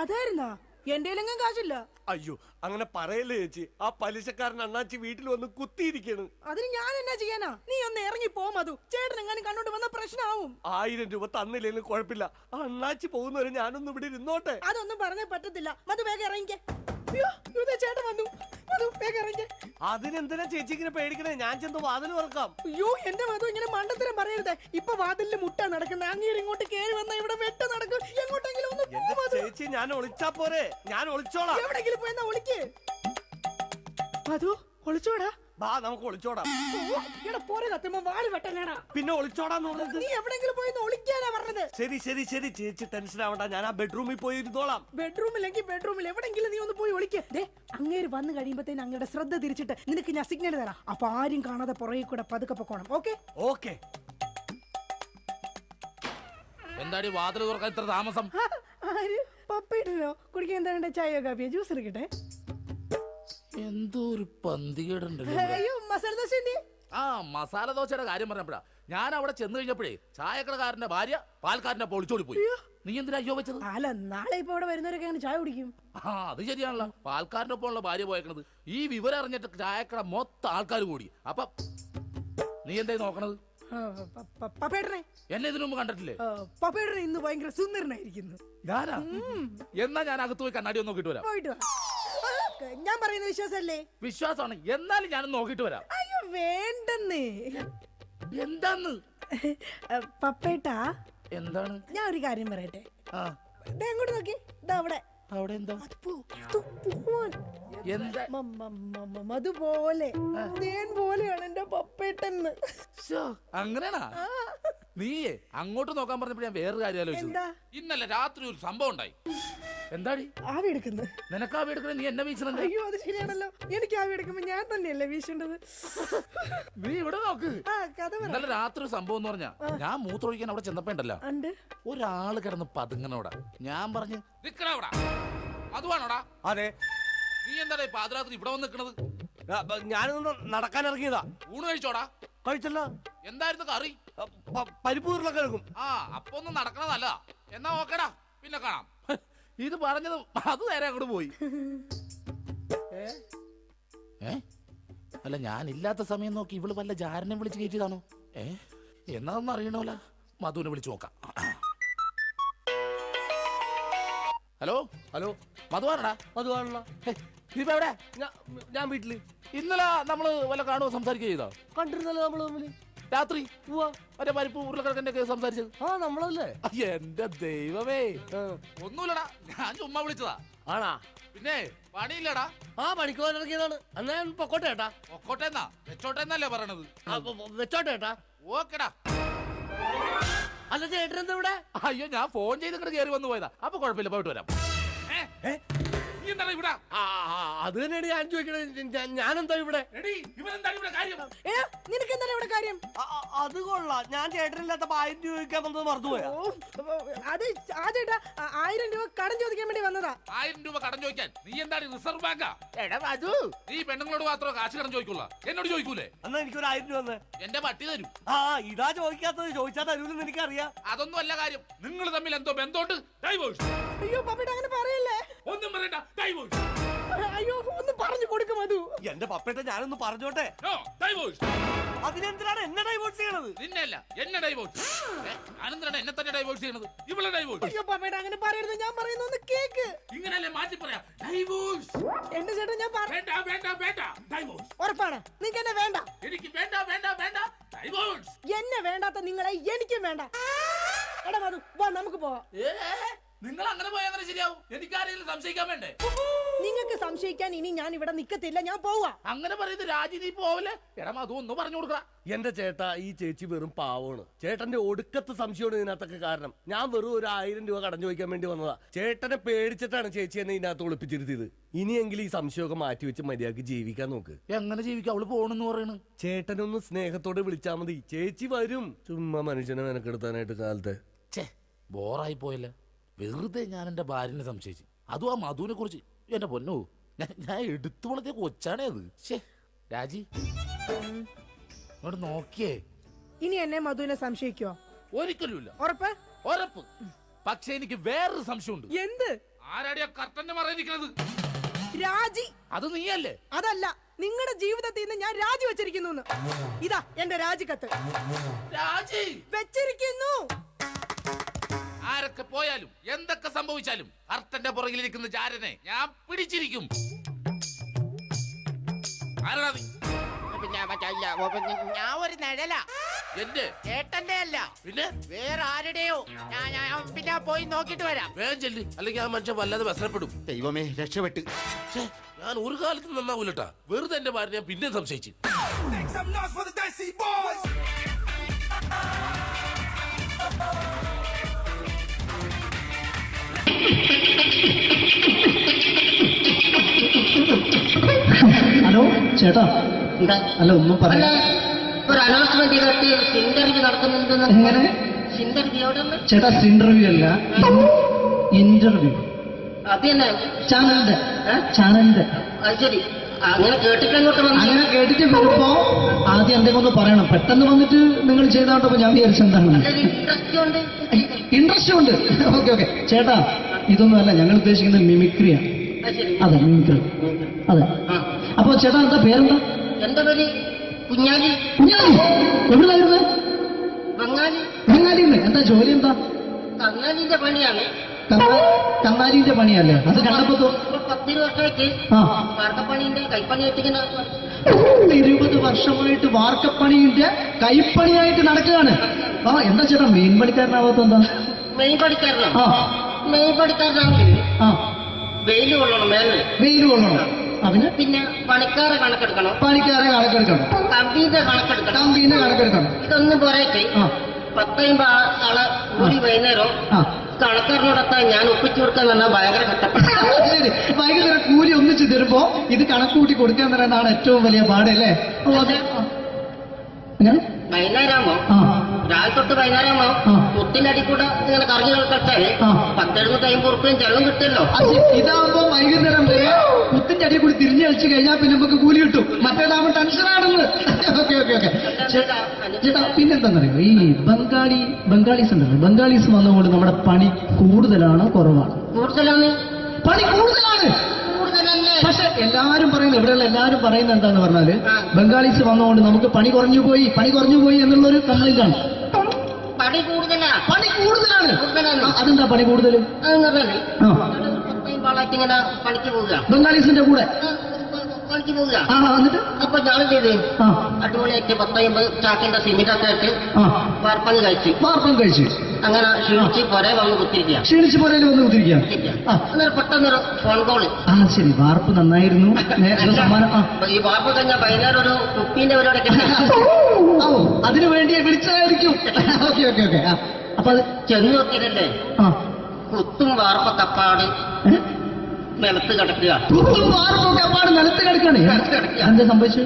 അതായിരുന്നാ? എന്റെ കയ്യിലെങ്ങും കാശില്ല. അയ്യോ അങ്ങനെ പറയല്ലേ ചേച്ചി, ആ പലിശക്കാരൻ അണ്ണാച്ചി വീട്ടിൽ വന്ന് കുത്തിയിരിക്കാണ്. അതിന് ഞാൻ എന്നാ ചെയ്യാനാ? നീ ഒന്ന് ഇറങ്ങി പോ മധു. ചേട്ടൻ എങ്ങാനും കണ്ടോണ്ട് വന്ന പ്രശ്നമാവും. 1000 രൂപ തന്നില്ലെങ്കിലും കുഴപ്പമില്ല, അണ്ണാച്ചി പോകുന്നവരെ ഞാനൊന്നും ഇവിടെ ഇരുന്നോട്ടെ. അതൊന്നും പറഞ്ഞേ പറ്റത്തില്ല. മധു വേഗം ഇറങ്ങിക്കേ. അയ്യോ, ഇതേ ചേട്ടൻ വന്നു. മധു വേഗം ഇറങ്ങിക്കേ. അതിനെന്തിനാ ചേച്ചി ഇങ്ങനെ പേടിക്കണേ? ഞാൻ ചെന്ന് വാതിൽ തുറക്കാം. അയ്യോ, എന്റെ മധു ഇങ്ങനെ മണ്ടത്തരം പറയരുത്. ഇപ്പൊ വാതിലിൽ മുട്ട നടക്കുന്നത്. അങ്ങേര് ഇങ്ങോട്ട് കേറി വന്ന ഇവിടെ വെട്ട നടക്കും. എങ്ങോട്ടെങ്കിലും ഒന്ന് പോ എന്റെ മധു. ചേച്ചി ഞാൻ ഒളിച്ചാ പോരെ, ഞാൻ ഒളിച്ചോളാം. എവിടെങ്കിലും പോയെന്നാ ഒളിക്ക്. മധു ഒളിച്ചോടാ. ബാ നമുക്ക് ഒളിച്ചോടാം. ഇവിടെ പോരെ കത്തുമ്പോ വാല് വെട്ടല്ലേടാ. പിന്നെ ഒളിച്ചോടാന്ന് പറഞ്ഞത്? നീ എവിടെങ്കിലും പോയി ഒളിക്കാനാ പറഞ്ഞത്. ശരി ശരി ശരി ചേച്ചി ടെൻഷൻ ആവണ്ട, ഞാൻ ആ ബെഡ്റൂമിൽ പോയി ഇരുന്നോളാം. ബെഡ്റൂമിലെങ്കിൽ ബെഡ്റൂമിൽ എവിടെങ്കിലും നീ ഒന്ന് പോയി ഒളിക്ക്. ദേ, അങ്ങേര് വന്നു കഴിയുമ്പത്തേന് അങ്ങയുടെ ശ്രദ്ധ തിരിച്ചിട്ട് നിനക്ക് ഞാൻ സിഗ്നൽ തരാം. അപ്പൊ ആരും കാണാതെ പുറകെ കൂടെ പതുക്കെ പൊക്കോണം. ഓക്കെ? ഓക്കെ. എന്താടി വാതിൽ തുറക്കാൻ ഇത്ര താമസം? ആര്? പപ്പയിട്ടല്ലോ. കുടിക്കാൻ എന്താ വേണ്ട? ചായയോ കാപ്പിയോ ജ്യൂസ് എടുക്കട്ടെ? എന്തോ ഒരു പന്തികേടുണ്ടല്ലോ ഇവിടെ. അയ്യോ, മസാല ദോശ എന്തി? ആ മസാല ദോശയുടെ കാര്യം പറഞ്ഞപ്പോഴാ ഞാൻ അവിടെ ചെന്ന് കഴിഞ്ഞപ്പോഴേ ചായക്കടക്കാരന്റെ ഭാര്യ പാൽക്കാരന്റെ പൊളിച്ചോടി പോയി. നീ എന്തിനാ അയ്യോ വെച്ചത്? അല്ല, നാളെ ഇപ്പൊ ഇവിടെ വരുന്നവരൊക്കെ അങ്ങനെ ചായ കുടിക്കും. ആ അത് ശരിയാണല്ലോ, പാൽക്കാരന്റെ ഒപ്പമുള്ള ഭാര്യ പോയേക്കണത്. ഈ വിവരം അറിഞ്ഞിട്ട് ചായക്കട മൊത്തം ആൾക്കാർ കൂടി. അപ്പൊ നീ എന്തായി നോക്കണത്? പപ്പേട്ടനെ എന്നെ ഇതിനു മുമ്പ് കണ്ടിട്ടില്ലേ? പപ്പേട്ടനെ ഇന്ന് ഭയങ്കര സുന്ദരനായിരിക്കുന്നു. ഞാനാ? എന്നാ ഞാൻ അകത്ത് പോയി കണ്ണാടി ഒന്ന് നോക്കിട്ട് വരാം. പോയിട്ട് വാ. ഞാൻ പറയുന്ന വിശ്വാസല്ലേ? വിശ്വാസമാണ്, എന്നാലും ഞാനൊന്ന് നോക്കിട്ട് വരാം. അയ്യോ വേണ്ടെന്നേ. എന്താന്ന്? പപ്പേട്ടാ, എന്താണ്? ഞാൻ ഒരു കാര്യം പറയട്ടെ. ആ ദേ അങ്ങോട്ട് നോക്കി. ദാ അവിടെ. അവിടെ എന്താ? എന്താ? മധുപോലെ തേൻ പോലെയാണ് എന്റെ പപ്പേട്ടെന്ന്. അങ്ങനെയാണാ? നീയേ അങ്ങോട്ട് നോക്കാൻ പറഞ്ഞപ്പോ ഞാൻ വേറൊരു കാര്യം ആലോചിച്ചു. എന്താ? ഇന്നലെ രാത്രി ഒരു സംഭവം ഉണ്ടായി. എന്താടി? ആവി എടുക്കുന്നു. നിനക്ക് ആവി എടുക്കണേ, നീ എന്നെ വീശണ? അയ്യോ, അത് ശരിയാണല്ലോ. എനിക്ക് ആവി എടുക്കുമ്പോ ഞാൻ തന്നെയല്ലേ വീശേണ്ടത്. നീ ഇവിടെ നോക്ക്. ആ കഥ പറ. ഇന്നലെ രാത്രി ഒരു സംഭവം എന്ന് പറഞ്ഞാ, ഞാൻ മൂത്രമൊഴിക്കാൻ അവിടെ ചെന്നപ്പോ ഉണ്ടല്ലോ, ഉണ്ട് ഒരാള് കിടന്ന് പതുങ്ങനോടാ. ഞാൻ പറഞ്ഞു നിക്കണോടാ, അതുവാണോടാ? അതെ. നീ എന്താടാ പാതിരാത്രി ഇവിടെ വന്ന് നിക്കണത്? ഞാനൊന്ന് നടക്കാൻ ഇറങ്ങിയതാ. ഊണ് കഴിച്ചോടാ? കഴിച്ചല്ല. എന്തായിരുന്നു കറി? പരിപ്പ് ഉരുളക്കിഴങ്ങും. ആ അപ്പൊ ഒന്നും നടക്കണതല്ല. എന്നാ ഓക്കേടാ, പിന്നെ കാണാം. ഇത് പറഞ്ഞത് അത് നേരെ അങ്ങോട്ട് പോയി. അല്ല ഞാൻ ഇല്ലാത്ത സമയം നോക്കി ഇവള് വല്ല ജാരനെ വിളിച്ച് കയറ്റിയതാണോ? എന്നാന്ന് അറിയണോല. മധുവിനെ വിളിച്ചു നോക്കാം. ഹലോ ഹലോ, മധുവാണടാ? അതുവാണല്ലോ. നീ ഇപ്പൊ എവിടെ? ഞാൻ വീട്ടില്. ഇന്നലെ നമ്മള് വല്ല കാണുമോ സംസാരിക്കുക ചെയ്തോ? കണ്ടിരുന്നല്ലോ നമ്മള് തമ്മില് രാത്രി. മറ്റേ പരിപ്പ് ഉരുളക്കിഴക്കിന്റെ ഒക്കെ സംസാരിച്ചത്. ആ നമ്മളല്ലേ? എന്റെ ദൈവമേ, ഒന്നുമില്ലടാ, ഞാൻ ചുമ്മാ വിളിച്ചതാ. ആണാ? പിന്നെ പണിയില്ലടാ. ആ പണിക്ക് പോകാൻ ഇറങ്ങിയതാണ്. എന്നാ ഞാൻ പൊക്കോട്ടെ ഏട്ടാ. പൊക്കോട്ടെന്നാ വെച്ചോട്ടെന്നല്ലേ പറയണത്? വെച്ചോട്ടെ ഏട്ടാ. ഓക്കെടാ. അല്ല ചേട്ടൻ എന്താ ഇവിടെ? അയ്യോ ഞാൻ ഫോൺ ചെയ്ത് ഇങ്ങോട്ട് കയറി വന്നു പോയതാ. അപ്പൊ കുഴപ്പമില്ല, പോയിട്ട് വരാം. ഇവിടെ അത് തന്നെയാണ് ഞാൻ ചോദിക്കണത്. ഞാനെന്താ ഇവിടെ? നിനക്ക് എന്താണ് ഇവിടെ കാര്യം? അത് കൊള്ളാം. ഞാൻ ചേട്ടനില്ലാത്തപ്പോ 1000 രൂപ ചോദിക്കാൻ വന്നത് മറന്നുപോയാ? അത് ആ ചേട്ടാ 1000 രൂപ കടം ചോദിക്കാൻ വേണ്ടി വന്നതാ. 1000 രൂപ കടം ചോദിക്കാൻ? നീ എന്താണ് റിസർവ് ബാങ്കാ? നീ പെണ്ണുങ്ങളോട് മാത്രമേ കാശ് കടം ചോദിക്കുള്ള, എന്നോട് ചോദിക്കൂലേ? എന്നാ എനിക്കൊരു 1000 രൂപ തന്നെ. എന്റെ പട്ടി തരും. ആ ഇതാ ചോദിക്കാത്തത്. ചോദിച്ചാൽ തരൂലെന്ന് എനിക്കറിയാം. അതൊന്നും അല്ല കാര്യം. നിങ്ങൾ തമ്മിൽ എന്തോ ബന്ധമുണ്ട്. ഡൈവോഴ്സ്. അയ്യോ പപ്പേട്ട അങ്ങനെ പറയല്ലേ. ഒന്നും പറയണ്ട, ഡൈവോഴ്സ്. അയ്യോ ഒന്ന് പറഞ്ഞു കൊടുക്കും മധു. എന്റെ പപ്പേട്ട ഞാനൊന്ന് പറഞ്ഞോട്ടെ. ഡൈവോഴ്സ്. അതിനെന്തിനാണ് എന്നെ ഡൈവോഴ്സ് ചെയ്യണത്? നിന്നല്ല, എന്നെ ഡൈവോഴ്സ്. ഞാനെന്തിനാണ് എന്നെ തന്നെ ഡൈവോഴ്സ് ചെയ്യണത്? ഇവളെ ഡൈവോഴ്സ്. അയ്യോ പപ്പേട്ട അങ്ങനെ പറയരുത്. ഞാൻ പറയുന്ന ഒന്ന് കേക്ക്. ഇങ്ങനല്ലേ മാറ്റി പറയാ? ഡൈവോഴ്സ്. എന്റെ ചേട്ടൻ ഞാൻ വേണ്ട വേണ്ട വേണ്ട, ഡൈവോഴ്സ്. ഉറപ്പാണ് നിങ്ങൾക്ക് എന്നെ വേണ്ട? എനിക്ക് വേണ്ട വേണ്ട വേണ്ട, ഡൈവോഴ്സ്. എന്നെ വേണ്ടാത്ത നിങ്ങളെ എനിക്കും വേണ്ട. എടാ മധു വാ നമുക്ക് പോവാം. നിങ്ങൾ അങ്ങനെ പോയാൽ അങ്ങനെ ശരിയാവും. എനിക്ക് ആരെങ്കിലും സംശയിക്കാൻ വേണ്ടേ? നിങ്ങൾക്ക് സംശയിക്കാൻ ഇനി ഞാൻ ഇവിടെ നിക്കത്തില്ല, ഞാൻ പോവാ. അങ്ങനെ പറയുന്നത് രാജി, നീ പോവല്ലേ? എടാ മധു, ഒന്ന് പറഞ്ഞു കൊടുക്ക. എന്റെ ചേട്ടാ, ഈ ചേച്ചി വെറും പാവമാണ്. ചേട്ടന്റെ ഒടുക്കത്തെ സംശയമാണ് ഇതിനകത്തൊക്കെ കാരണം. ഞാൻ വെറും ഒരു 1000 രൂപ കടം ചോദിക്കാൻ വേണ്ടി വന്നതാ. ചേട്ടനെ പേടിച്ചിട്ടാണ് ചേച്ചി എന്നെ ഇതിനകത്ത് ഒളിപ്പിച്ചിരുത്തിയത്. ഇനിയെങ്കിലും ഈ സംശയമൊക്കെ മാറ്റി വെച്ച് മര്യാദക്ക് ജീവിക്കാൻ നോക്ക്. എങ്ങനെ ജീവിക്കാം? അവള് പോണെന്ന് പറയണ്. ചേട്ടനൊന്ന് സ്നേഹത്തോടെ വിളിച്ചാ മതി, ചേച്ചി വരും. ചുമ്മാ മനുഷ്യനെ മെനക്കെടുത്താനായിട്ട് കാലത്തെ. ഛേ, ബോറായി പോയല്ലേ. വെറുതെ ഞാൻ എന്റെ ഭാര്യനെ സംശയിച്ചു. അതും ആ മധുവിനെ കുറിച്ച്. എന്റെ പൊന്നോ, ഞാൻ എടുത്തു വളർത്തിയ കൊച്ചാണേ അത്. ശേ രാജി, ഇങ്ങോട്ട് നോക്കിയേ. ഇനി എന്നെ മധുവിനെ സംശയിക്കോ? ഒരിക്കലുമില്ല. ഉറപ്പ്? ഉറപ്പ്. പക്ഷെ എനിക്ക് വേറൊരു സംശയമുണ്ട്. എന്ത്? ആരാടിയാ കർട്ടന്റെ മറയിരിക്കുന്നത്? രാജി. അത് നീയല്ലേ? അതല്ല, നിങ്ങളുടെ ജീവിതത്തിൽ നിന്ന് ഞാൻ രാജി വെച്ചിരിക്കുന്നു. ഇതാ എന്റെ രാജിക്കത്ത്. രാജി വെച്ചിരിക്കുന്നു. ആരൊക്കെ പോയാലും എന്തൊക്കെ സംഭവിച്ചാലും കർട്ടന്റെ പുറകിലിരിക്കുന്ന ജാരനെ ഞാൻ പിടിച്ചിരിക്കും. ആരാ നീ? ഞാൻ ഒരു നിഴല, എന്റെ ചേട്ടന്റെ അല്ല, പിന്നെ വേറെ ആരുടെയോ. ഞാൻ പിന്നെ പോയി നോക്കിട്ട് വരാം. വേഗം ചെല്ലി, അല്ലെങ്കിൽ ആ മനുഷ്യൻ വല്ലാതെ വ്യസനപ്പെടും. ദൈവമേ, രക്ഷപ്പെട്ട്. ഛേ, ഞാൻ ഒരു കാലത്ത് നന്നാവൂലട്ടാ. വെറുതെ എന്റെ ഭാര്യ ഞാൻ പിന്നെ സംശയിച്ചു. ഹലോ ചേട്ടാ, അല്ല ഒന്നും പറയാ. ഒരു അനൗൺസ്മെന്റ് ചെയ്തിട്ട് ഇന്റർവ്യൂ നടത്തുന്നുണ്ടെന്ന്. എങ്ങനെ? ഇന്റർവ്യൂ എവിടെ? ചേട്ടാ, ഇന്റർവ്യൂ അല്ല, ഇന്റർവ്യൂ. അത് തന്നെ ചാനലിന്റെ. അത് ശരി. അങ്ങനെ കേട്ടിട്ട് അങ്ങോട്ട് വന്നു. അങ്ങനെ കേട്ടിട്ട് വരുമ്പോ ആദ്യം എന്തെങ്കിലും ഒന്ന് പറയണം. പെട്ടെന്ന് വന്നിട്ട് നിങ്ങൾ ചെയ്താണ്ടപ്പോ ഞാൻ വിചാരിച്ചു എന്താണ് ഇൻട്രസ്റ്റ് ഉണ്ട്. ഇൻട്രസ്റ്റ് ഉണ്ട്. ഓക്കെ ചേട്ടാ, ഇതൊന്നും അല്ല, ഞങ്ങൾ ഉദ്ദേശിക്കുന്നത് മിമിക്രിയാണ്. അത് ശരി. അതെ, മിമിക്രി. അതെ. അപ്പൊ ചേട്ടാ, എന്താ പേരെന്താ? എന്റെ പേര് കുഞ്ഞാലി. കുഞ്ഞാലി. എവിടെയായിരുന്നു? ബംഗാളി. ബംഗാളിന്ന്. എന്താ ജോലി? എന്താ? കങ്ങാലിന്റെ പണിയാണ്. കന്നാലിന്റെ പണിയല്ലേ? അത് കണ്ടപ്പോ 10 വർഷമായിട്ട് വാർക്കപ്പണിന്റെ കൈപ്പണിയായിട്ട് ഇങ്ങനെ 20 വർഷമായിട്ട് വാർക്കപ്പണിന്റെ കൈപ്പണിയായിട്ട് നടക്കുകയാണ്. ആ, എന്താ ചേട്ടാ മെയിൻ പണിക്കാരനാവാത്ത എന്താ? മെയ് പണിക്കാരനാണ്. ആ മെയ് പണിക്കാരനാണെങ്കിൽ ആ വെയിൽ കൊള്ളണം, മേലെ വെയിൽ കൊള്ളണം. അതിന് പിന്നെ പണിക്കാരെ കണക്കെടുക്കണം, പണിക്കാരെ കണക്കെടുക്കണം, കമ്പീന്റെ കണക്കെടുക്കണം, കമ്പീനെ കണക്കെടുക്കണം. ഇതൊന്നും പോരായിട്ട് ആ 10 ആളെ കൂടി വൈകുന്നേരം ആ കണക്കാരനോടൊത്താൻ ഞാൻ ഒപ്പിച്ചു കൊടുക്കാൻ പറഞ്ഞാൽ ഭയങ്കര കഷ്ടപ്പെട്ടു. ശരി, വൈകുന്നേരം കൂലി ഒന്നിച്ച് തരുമ്പോ ഇത് കണക്കൂട്ടി കൊടുക്കാൻ തരാനാണ് ഏറ്റവും വലിയ പാടല്ലേ? എങ്ങനെ? വൈകുന്നേരമാകുമ്പോ ആ രാവിലെ തൊട്ട് വൈകുന്നേരമാകുമ്പോ ആ. മുത്തിന്റെ അടി കൂടെ ഇങ്ങനെ കറങ്ങി കളിച്ചാല് ആ. 10-750 ചെലവും കിട്ടുമല്ലോ. ഇതാവുമ്പോ വൈകുന്നേരം വരെ മുത്തിന്റെ അടിയിൽ കൂടി തിരിഞ്ഞു കളിച്ചു കഴിഞ്ഞാൽ പിന്നെ നമുക്ക് കൂലി കിട്ടും. മറ്റേതാവുമ്പോ ടെൻഷനാണെന്ന്. ഓക്കെ ഓക്കെ ഓക്കെ ചേട്ടാ, പിന്നെന്താന്നറിയോ, ഈ ബംഗാളീസ് ഉണ്ടല്ലോ, ബംഗാളീസ് വന്നുകൊണ്ട് നമ്മുടെ പണി കൂടുതലാണോ കുറവാണ്? കൂടുതലാണ്. പണി കൂടുതലാണ്. കൂടുതലല്ലേ? പക്ഷെ എല്ലാരും പറയുന്നത്, ഇവിടെയുള്ള എല്ലാരും പറയുന്നത് എന്താന്ന് പറഞ്ഞാല്, ആ. ബംഗാളീസ് വന്നുകൊണ്ട് നമുക്ക് പണി കുറഞ്ഞു പോയി എന്നുള്ളൊരു കംപ്ലൈന്റ് ആണ്. പണി കൂടുതലാ. പണി കൂടുതലാണ്. കൂടുതലാണ്. ആ, അതെന്താ പണി കൂടുതൽ? അതെന്ന് പറഞ്ഞാല് ആ 10 ആളായിട്ട് ഇങ്ങനെ പണിക്ക് പോവുക, ബംഗാളീസിന്റെ കൂടെ. പണിക്ക് പോവുക. ആ എന്നിട്ട് അപ്പൊ ഞാൻ ചെയ്ത് ആ അടിപൊളിയായിട്ട് 10-50 ചാക്കിന്റെ സിമെന്റൊക്കെ ആയിട്ട് ആ വാർപ്പങ്ങ് കഴിച്ച് വാർപ്പം കഴിച്ചു അങ്ങനെ ക്ഷീണിച്ച് പൊരേ വന്ന് കുത്തിരിക്കുക. ക്ഷീണിച്ച് പോരേലും വന്ന് കുത്തിരിക്കുകയാണ്. ആ അന്നേരം പെട്ടെന്നൊരു ഫോൺ കോള്. ആ ശരി, വാർപ്പ് നന്നായിരുന്നു. സമ്മാനം. ആ ഈ വാർപ്പ് കഴിഞ്ഞ വൈകുന്നേരം ഒരു കുപ്പീന്റെ പരിപാടി ഓ, അതിനു വേണ്ടി വിളിച്ചതായിരിക്കും. Okay okay okay. ആ അപ്പൊ അത് ചെന്ന് നോക്കിയതല്ലേ, ആ കുത്തും വാർപ്പ തപ്പാട് നിലത്ത് കിടക്കുക. കുത്തും വാർപ്പൊക്കെ അപ്പാട് നിലത്ത് കിടക്കാണ്. എന്താ സംഭവിച്ചു?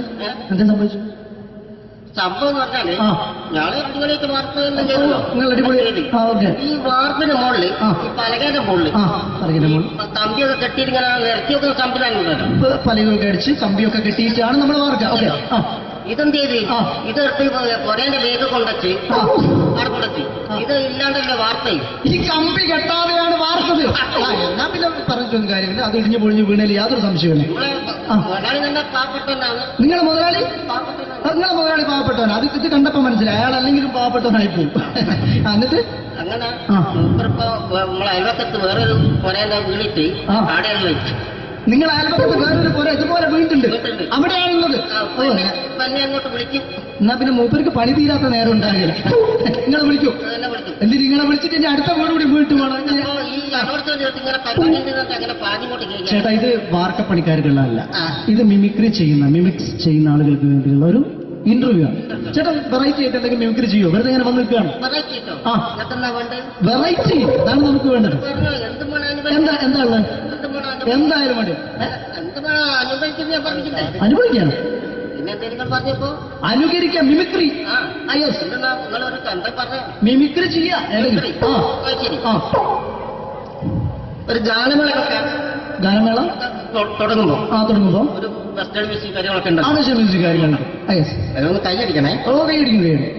സംഭവം എന്ന് പറഞ്ഞാല് ആ. ഞാള് അടിപൊളിയായിട്ട് വാർപ്പ് എല്ലാം ചെയ്തല്ലോ. നിങ്ങൾ അടിപൊളി. ആ ഓക്കെ. ഈ വാർപ്പിന്റെ മുകളില് ആ. ഈ പലകയുടെ മുകളില് ആ പറയുന്ന മോൾ കമ്പിയൊക്കെ കെട്ടിയിട്ട് ഇങ്ങനെ നിരത്തി വെക്കുന്ന സംവിധാനം. പലകൊക്കെ അടിച്ച് കമ്പിയൊക്കെ കെട്ടിയിട്ടാണ് നമ്മൾ വാർക്കുക. ഓക്കെ. ആ ഇതെന്ത് ചെയ്ത് ആ. ഇതെടുത്ത് പൊരേന്റെ വേഗം കൊണ്ടുവച്ച് ആ. അവിടെ കൊണ്ടുവച്ച് ഇത് ഇല്ലാണ്ടല്ലേ വാർത്തയും. ഈ കമ്പി കെട്ടാതെയാണ് വാർത്തത്. ആ എന്നാ പിന്നെ പറഞ്ഞിട്ടൊന്നും കാര്യമില്ല. അത് ഇടിഞ്ഞു പൊളിഞ്ഞു വീണേൽ യാതൊരു സംശയമില്ല. ആ. മുതലാളി തന്നെ പാവപ്പെട്ടവനാണ്. നിങ്ങളെ മുതലാളി പാവപ്പെട്ടവനാണ്. അത് ഇത് കണ്ടപ്പോ മനസ്സിലായി, അയാൾ അല്ലെങ്കിലും പാവപ്പെട്ടവനായി പോകും. എന്നിട്ട് അങ്ങനെ ആ. മൂപ്പരിപ്പോ നമ്മളെ അയൽവക്കത്ത് വേറൊരു പൊരേന്റെ വീണിട്ട് ആ. ആടെയാണ് വെച്ച് നിങ്ങൾ അയൽപക്കത്ത് വേറൊരു പോലെ ഇതുപോലെ വീട്ടുണ്ട്, അവിടെയാണുള്ളത്. ഓ തന്നെ അങ്ങോട്ട് വിളിക്കും. എന്നാ പിന്നെ മൂപ്പർക്ക് പണി തീരാത്ത നേരം ഉണ്ടാകില്ല. നിങ്ങളെ വിളിക്കൂ. തന്നെ വിളിക്കും. എന്തിന് നിങ്ങളെ വിളിച്ചിട്ട് ഇനി അടുത്ത വീട് കൂടി വീട്ടു വേണം. അപ്പൊ ഈ അപ്പുറത്തെ ചേർത്ത് ഇങ്ങനെ പരിപാടി അങ്ങനെ പാഞ്ഞുകൊണ്ട് കേൾക്കാം. ചേട്ടാ ഇത് വാർക്കപ്പണിക്കാർക്കുള്ളതല്ല, ആ. ഇത് മിമിക്സ് ചെയ്യുന്ന ആളുകൾക്ക് വേണ്ടിയുള്ള ഒരു ഇന്റർവ്യൂ ആണ്. ചേട്ടാ വെറൈറ്റി ആയിട്ട് എന്തെങ്കിലും മിമിക്രി ചെയ്യോ? വെറുതെ ഇങ്ങനെ വന്ന് നിൽക്കുകയാണ്. വെറൈറ്റി കേട്ടോ. ആ. എന്നിട്ടെന്നാ വേണ്ടത്? വെറൈറ്റി അതാണ് നമുക്ക് വേണ്ടത്. പറഞ്ഞോ, എന്ത് വേണം എന്താ ഉള്ളത്? എന്ത് വേണം എന്തായാലും വേണ്ടി എന്ത് വേണം അനുഭവിക്കുന്ന ഞാൻ പറഞ്ഞിട്ടില്ലേ? അനുഭവിക്കാം, പിന്നെ എന്തെങ്കിലും പറഞ്ഞപ്പോ അനുകരിക്കാം, മിമിക്രി. ആ യെസ്, എന്തെന്നാ നിങ്ങളൊരു എന്താ പറഞ്ഞ മിമിക്രി ചെയ്യാ. മിമിക്രി. ശരി. ആ ഒരു ഗാനമേള വെക്കാം. ഗാനമേള തുടങ്ങുമ്പോ തുടങ്ങുമ്പോ ഒരു വെസ്റ്റേൺ മ്യൂസിക് കാര്യങ്ങളൊക്കെ ഉണ്ട്. ആവശ്യം മ്യൂസിക് കാര്യങ്ങൾക്ക്. യെസ്, അതിനൊന്ന് കൈയടിക്കണേ. കൈയടിക്കുന്നു.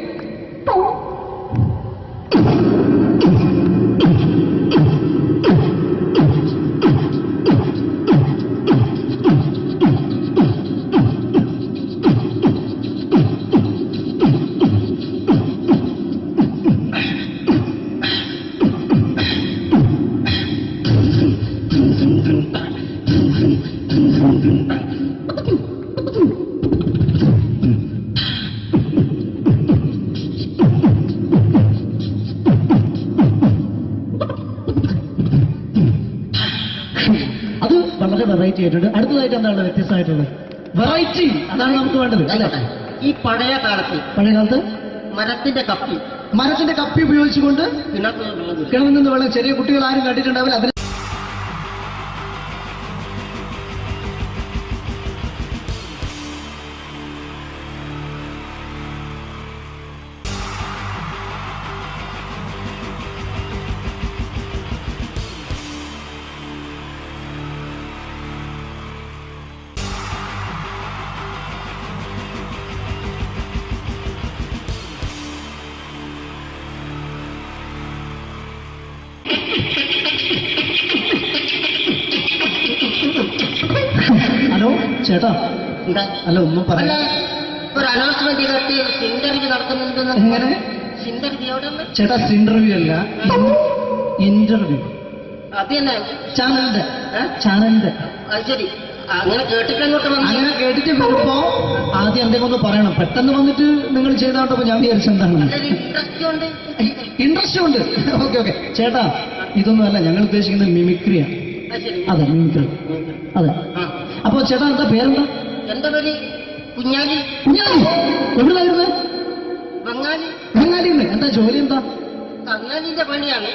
അത് വളരെ വെറൈറ്റി ആയിട്ടുണ്ട്. അടുത്തതായിട്ട് എന്താണ് വ്യത്യസ്തമായിട്ടുള്ളത്? വെറൈറ്റി, അതാണ് നമുക്ക് വേണ്ടത് അല്ലേ? ഈ പഴയ കാലത്ത് പഴയ കാലത്ത് മരത്തിന്റെ കപ്പി ഉപയോഗിച്ചുകൊണ്ട് കിണറ്റിൽ കിണറിൽ നിന്ന് വെള്ളം, ചെറിയ കുട്ടികൾ ആരും കണ്ടിട്ടുണ്ടാവില്ല. അതിന് ഹലോ ചേട്ടാ, എന്താ അല്ല ഒന്നും അല്ല, പറയാ. ഒരു അനൗൺസ്മെന്റ് ചെയ്തിട്ട് ഇന്റർവ്യൂ നടത്തുന്നുണ്ടെന്ന്. എങ്ങനെ ഇന്റർവ്യൂ എവിടെ ഉണ്ട്? ചേട്ടാ? ഇന്റർവ്യൂ അല്ല, ഇന്റർവ്യൂ. അത് തന്നെ ചാനലിന്റെ. അത് ശരി. അങ്ങനെ കേട്ടിട്ട് അങ്ങോട്ട് വന്നു. അങ്ങനെ കേട്ടിട്ട് വരുമ്പോ ആദ്യം എന്തെങ്കിലും ഒന്ന് പറയണം. പെട്ടെന്ന് വന്നിട്ട് നിങ്ങൾ ചെയ്താണ്ടപ്പോ ഞാൻ വിചാരിച്ചു എന്താണ് ഇൻട്രസ്റ്റ് ഉണ്ട്. ഇൻട്രസ്റ്റ് ഉണ്ട്. ഓക്കെ ചേട്ടാ, ഇതൊന്നുമല്ല ഞങ്ങൾ ഉദ്ദേശിക്കുന്നത് മിമിക്രിയാണ്. അത് ശരി. അതെ, മിമിക്രി. അതെ. ആ. അപ്പൊ ചേട്ടാ എന്താ പേരെന്താ? എന്റെ പേര് കുഞ്ഞാലി. കുഞ്ഞാലി. എവിടെയായിരുന്നു? ബംഗാളി. ബംഗാളിന്ന്. എന്താ ജോലി? എന്താ? കന്നാലിന്റെ പണിയാണ്.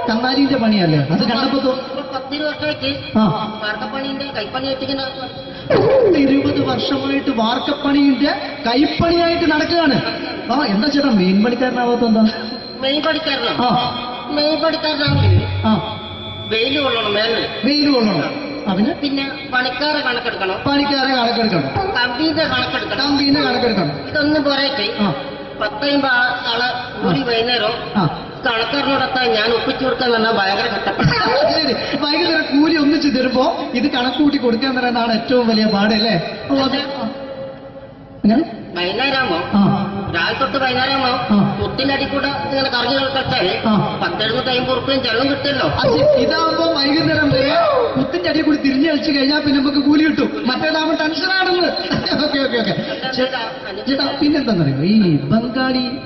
കന്നാലിന്റെ പണിയല്ലേ? അത് കണ്ടപ്പോ ഇപ്പൊ 10 വർഷമായിട്ട് ആ വാർക്കപ്പണിന്റെ കൈപ്പണിയായിട്ട് ഇങ്ങനെ 20 വർഷമായിട്ട് വാർക്കപ്പണിന്റെ കൈപ്പണിയായിട്ട് നടക്കുകയാണ്. എന്താ ചേട്ടാ മെയിൻ പണിക്കാരനാവാത്ത എന്താ? മെയ് പണിക്കാരനാണ്. ആ മെയ് പണിക്കാരനാണെങ്കിൽ ആ വെയിൽ കൊള്ളണം മേലെ. വെയിൽ കൊള്ളണം. അതിന് പിന്നെ പണിക്കാരെ കണക്കെടുക്കണം. പണിക്കാരെ കണക്കെടുക്കണം. കമ്പീന്റെ കണക്കെടുക്കണം. കമ്പീനെ കണക്കെടുക്കണം. ഇതൊന്നും പോരായിട്ട് ആ 10 ആളെ കൂടി വൈകുന്നേരം ആ കണക്കാരനോടൊത്താൻ ഞാൻ ഒപ്പിച്ചു കൊടുക്കാൻ പറഞ്ഞാൽ ഭയങ്കര കഷ്ടപ്പെട്ടു. ശരി, വൈകുന്നേരം കൂലി ഒന്നിച്ച് തരുമ്പോ ഇത് കണക്ക് കൂട്ടി കൊടുക്കാൻ തരാനാണ് ഏറ്റവും വലിയ പാട് അല്ലേ? അങ്ങനെ വൈകുന്നേരമാകുമ്പോ ആ രാവിലെ തൊട്ട് വൈകുന്നേരമാകുമ്പോ ആ. മുത്തിന്റെ അടി കൂടെ ഇങ്ങനെ കറങ്ങി കളിച്ചാല് ആ. 10-70 ഉറുപ്പിയും ചെള്ളം കിട്ടുമല്ലോ. ഇതാവുമ്പോ വൈകുന്നേരം വരെ കുത്തിന്റെ അടി കൂടി തിരിഞ്ഞു കളിച്ച് കഴിഞ്ഞാൽ പിന്നെ നമുക്ക് കൂലി കിട്ടും. മറ്റേതാവുമ്പോ ടെൻഷനാണെന്ന്. ഓക്കെ ചേട്ടാ, പിന്നെന്താണെന്നറിയോ, ഈ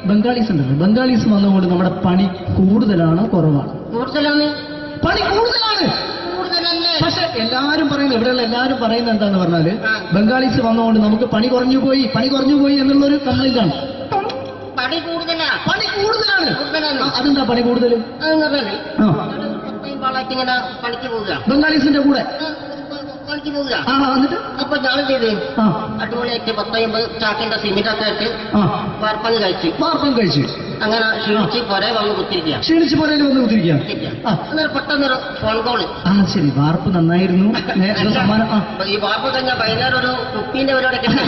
ബംഗാളീസ് ഉണ്ടല്ലോ, ബംഗാളീസ് വന്നുകൊണ്ട് നമ്മുടെ പണി കൂടുതലാണ് കുറവാണ്? കൂടുതലാണ്. പണി കൂടുതലാണ്. കൂടുതലല്ലേ? പക്ഷെ എല്ലാരും പറയുന്നത്, ഇവിടെയുള്ള എല്ലാരും പറയുന്നത് എന്താന്ന് പറഞ്ഞാല് ആ. ബംഗാളീസ് വന്നുകൊണ്ട് നമുക്ക് പണി കുറഞ്ഞു പോയി എന്നുള്ളൊരു കംപ്ലൈന്റ് ആണ്. പണി കൂടുതലാ. പണി കൂടുതലാണ്. കൂടുതലാണ്. അതെന്താ പണി കൂടുതൽ? അതെന്ന് പറഞ്ഞാല് ആ 10 ആളായിട്ട് ഇങ്ങനെ പണിക്ക് പോവുക. ബംഗാളീസിന്റെ കൂടെ പണിക്ക് പോവുക. എന്നിട്ട് അപ്പൊ ഞാൻ ചെയ്ത് ആ അടിപൊളിയായിട്ട് 10-50 ചാക്കിന്റെ സിമെന്റ് ഒക്കെ ആയിട്ട് ആ വാർപ്പങ്ങ് കഴിച്ചു. വാർപ്പം കഴിച്ചു അങ്ങനെ ക്ഷീണിച്ച് പുറേ വന്ന് കുത്തിരിക്കുക. ക്ഷീണിച്ച് പോരേലും വന്ന് കുത്തിരിക്കാം. ആ അന്നേരം പെട്ടെന്നൊരു ഫോൺ കോള്. ശരി, വാർപ്പ് നന്നായിരുന്നു. സമ്മാനം. ഈ വാർപ്പ് കഴിഞ്ഞാൽ വൈകുന്നേരം ഒരു കുപ്പീന്റെ പരിപാടി കിട്ടി.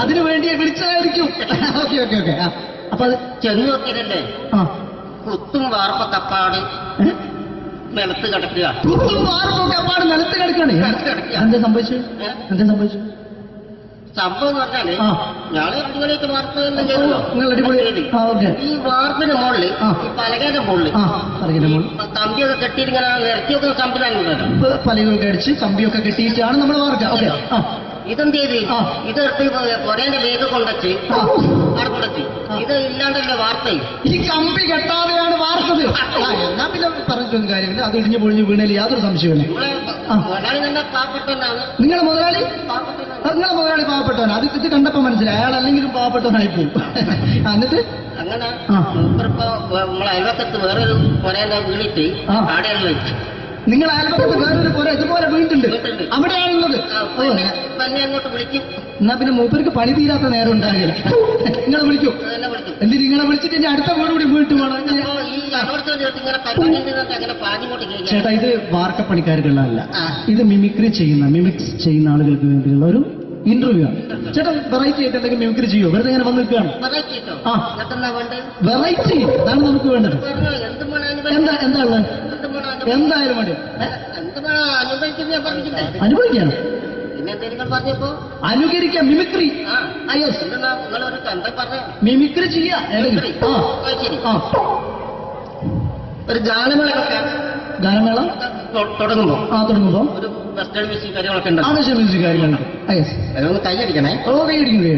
അതിനു വേണ്ടിയാ വിളിച്ചതായിരിക്കും. ഓക്കെ അപ്പൊ അത് ചെന്ന് നോക്കിയതല്ലേ ആ കുത്തും വാർപ്പൊക്കെ അപ്പാട് നിലത്ത് കിടക്കുക. കുത്തും വാർപ്പൊക്കെ അപ്പാട് നിലത്ത് കിടക്കാണ്. എന്താ സംഭവിച്ചു? സംഭവം എന്ന് പറഞ്ഞാല് ആ. ഞാള് അടിപൊളിയായിട്ട് വാർപ്പ് എല്ലാം ചെയ്തല്ലോ. നിങ്ങൾ അടിപൊളി. ഓക്കെ. ഈ വാർപ്പിന്റെ മുകളിൽ ആ. ഈ പലകയുടെ മുകളിൽ പറയുന്ന മോൾ കമ്പിയൊക്കെ കെട്ടിയിട്ട് ഇങ്ങനെ നിരത്തി വെക്കുന്ന സംവിധാനം. പലകൊക്കെ അടിച്ച് കമ്പിയൊക്കെ കെട്ടിയിട്ടാണ് നമ്മൾ വാർക്കുക. ഓക്കെ. ഇതെന്ത് ചെയ്ത് ആ. ഇതെടുത്ത് കൊറേന്റെ ലേക്ക് കൊണ്ടച്ച് ആ. അവിടെ കൊണ്ടച്ച് ഇത് ഇല്ലാണ്ടല്ലേ വാർത്തയും. ഈ കമ്പി കെട്ടാതെയാണ് വാർത്തത്. എന്നാ പിന്നെ പറഞ്ഞു പറഞ്ഞിട്ടൊന്നും കാര്യമില്ല. അത് ഇടിഞ്ഞു പൊളിഞ്ഞു വീണേല് യാതൊരു സംശയമില്ല. മുതലാളി തന്നെ പാവപ്പെട്ടവനാണ്. നിങ്ങളെ മുതലാളി നിങ്ങളെ മുതലാളി പാവപ്പെട്ടവനാണ്. അത് ഇത് കണ്ടപ്പോ മനസ്സിലായി. അയാൾ അല്ലെങ്കിലും പാവപ്പെട്ടവനായി പോകും. എന്നിട്ട് അങ്ങനെ മൂപ്പരിപ്പോ നമ്മളെ അയൽവക്കത്ത് വേറൊരു പുരയിലെ വീണിട്ട് ആടെയാണ് വെച്ചു. നിങ്ങൾ അയൽപക്കത്ത് വേറൊരു പുര ഇതുപോലെ വീണിട്ടുണ്ട്, അവിടെയാണുള്ളത്. തന്നെ അങ്ങോട്ട് വിളിക്കും. എന്നാ പിന്നെ മൂപ്പർക്ക് പണി തീരാത്ത നേരം ഉണ്ടാകില്ല. നിങ്ങളെ വിളിക്കും. തന്നെ വിളിക്കും. എന്തിന് നിങ്ങളെ വിളിച്ചിട്ട് ഇനി അടുത്ത വീട് കൂടി വീട്ടു വേണം. അപ്പോ ഈ അതോടത്തോട് ഇങ്ങനെ പറ്റിട്ട് അങ്ങനെ പാഞ്ഞിങ്ങോട്ട് കേൾക്കാം. ചേട്ടാ, ഇത് വാർക്കപ്പണിക്കാർക്കുള്ളതല്ല. ഇത് മിമിക്രി മിമിക്സ് ചെയ്യുന്ന ആളുകൾക്ക് വേണ്ടിയുള്ള ഒരു ഇന്റർവ്യൂ ആണ്. ചേട്ടാ, വെറൈറ്റി ആയിട്ട് എന്തെങ്കിലും മിമിക്രി ചെയ്യോ? വെറുതെ ഇങ്ങനെ വന്ന് നിൽക്കുകയാണ്. വെറൈറ്റി അതാണ് നമുക്ക് വേണ്ടത്. എന്താ ഉള്ളത്? എന്തായാലും വേണ്ടി അനുഭവിക്കാം. അനുകരിക്കാം. മിമിക്രി മിമിക്രി ചെയ്യാ. ഒരു ഗാനമേള ഗാനമേള തുടങ്ങുമ്പോ ഒരു വെസ്റ്റേൺ മ്യൂസിക് കാര്യങ്ങളൊക്കെ ഉണ്ട്. ആവശ്യ മ്യൂസിക് കാര്യങ്ങളുണ്ട്. അതൊന്ന് കൈയടിക്കണേ. കൈയടിക്കുന്നു.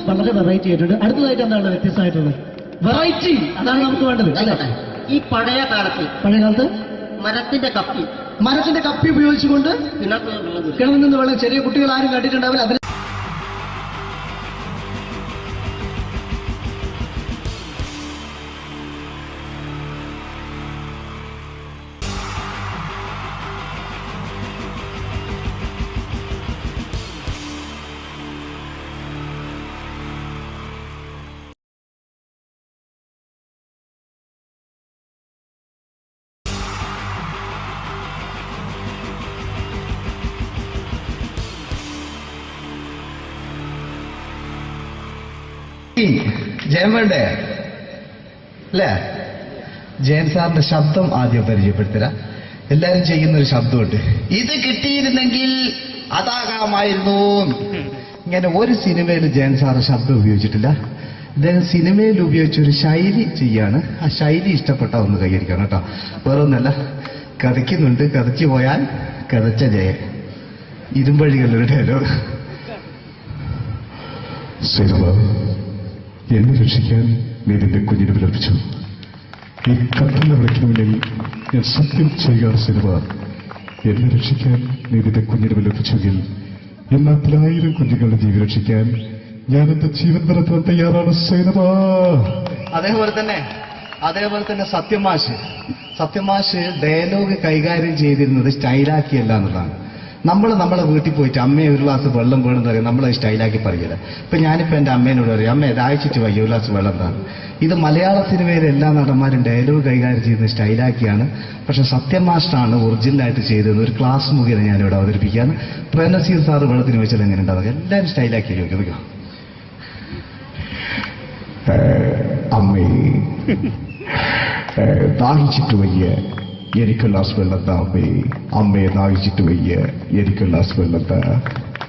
വളരെ വെറൈറ്റി ആയിട്ടുണ്ട്. അടുത്തതായിട്ട് എന്താണ് വ്യത്യസ്തമായിട്ടുള്ളത്? വെറൈറ്റി അതാണ് നമുക്ക് വേണ്ടത്. അല്ലേ? ഈ പഴയ കാലത്ത് മരത്തിന്റെ കപ്പി ഉപയോഗിച്ചുകൊണ്ട് കിണറിൽ നിന്ന് വെള്ളം ചെറിയ കുട്ടികൾ ആരും കണ്ടിട്ടുണ്ടാവില്ല. അതിന് ജയൻ വേണ്ടേ അല്ലേ? ജയൻ സാറിന്റെ ശബ്ദം ആദ്യം പരിചയപ്പെടുത്തരാം. എല്ലാരും ചെയ്യുന്ന ഒരു ശബ്ദമുണ്ട്. ഇത് കിട്ടിയിരുന്നെങ്കിൽ അതാകാമായിരുന്നു. ഇങ്ങനെ ഒരു സിനിമയിൽ ജയൻ സാറ് ശബ്ദം ഉപയോഗിച്ചിട്ടില്ല. ഇദ്ദേഹം സിനിമയിൽ ഉപയോഗിച്ച ഒരു ശൈലി ചെയ്യാണ്. ആ ശൈലി ഇഷ്ടപ്പെട്ട ഒന്ന് കൈകരിക്കണം കേട്ടോ. വേറൊന്നല്ല, കഥയ്ക്കുന്നുണ്ട്. കഥച്ചു പോയാൽ കഥച്ച ജയൻ. ഇരുമ്പഴികളുടെ ഡയലോഗ്. എന്നെ രക്ഷിക്കാൻ നീ നിന്റെ കുഞ്ഞിനെ വിലപിച്ചു. ഈ കത്തുന്ന വിളിക്കുന്നുണ്ടെങ്കിൽ ഞാൻ സത്യം ചെയ്യുക സിനിമ. എന്നെ രക്ഷിക്കാൻ നീ നിന്റെ കുഞ്ഞിനെ വിലപിച്ചെങ്കിൽ എന്നാൽ 1000 കുഞ്ഞുങ്ങളുടെ ജീവൻ രക്ഷിക്കാൻ ഞാൻ എന്റെ ജീവൻ നടത്താൻ തയ്യാറാണ് സിനിമ. അതേപോലെ തന്നെ സത്യമാഷ് ഡയലോഗ് കൈകാര്യം ചെയ്തിരുന്നത് സ്റ്റൈലാക്കിയല്ല എന്നുള്ളതാണ്. നമ്മളെ വീട്ടിൽ പോയിട്ട് അമ്മയെ ഒരു ഗ്ലാസ് വെള്ളം വേണമെന്ന് പറയും. നമ്മളത് സ്റ്റൈലാക്കി പറയില്ല. ഇപ്പൊ ഞാനിപ്പോ എന്റെ അമ്മേനോട് പറയും, അമ്മ ദാഹിച്ചിട്ട് വയ്യ ഒരു ഗ്ലാസ് വെള്ളം എന്താണ്. ഇത് മലയാള സിനിമയിലെ എല്ലാ നടന്മാരും ഡയലോഗ് കൈകാര്യം ചെയ്യുന്നത് സ്റ്റൈലാക്കിയാണ്. പക്ഷെ സത്യം മാസ്റ്ററാണ് ഒറിജിനലായിട്ട് ചെയ്തത്. ഒരു ക്ലാസ് മുഖേന ഞാനിവിടെ അവതരിപ്പിക്കുകയാണ്. പ്രേംനസീർ സാറ് വെള്ളത്തിന് വെച്ചാൽ എങ്ങനെ ഉണ്ടാവുക? എല്ലാവരും സ്റ്റൈലാക്കി ചോദിക്കുക. അമ്മേ ദാഹിച്ചിട്ട് വയ്യ, എനിക്ക് ഗ്ലാസ് വെള്ളം താ അമ്മേ. അമ്മയെ ദാഹിച്ചിട്ട് വയ്യ, എനിക്ക് ഗ്ലാസ് വെള്ളം താ.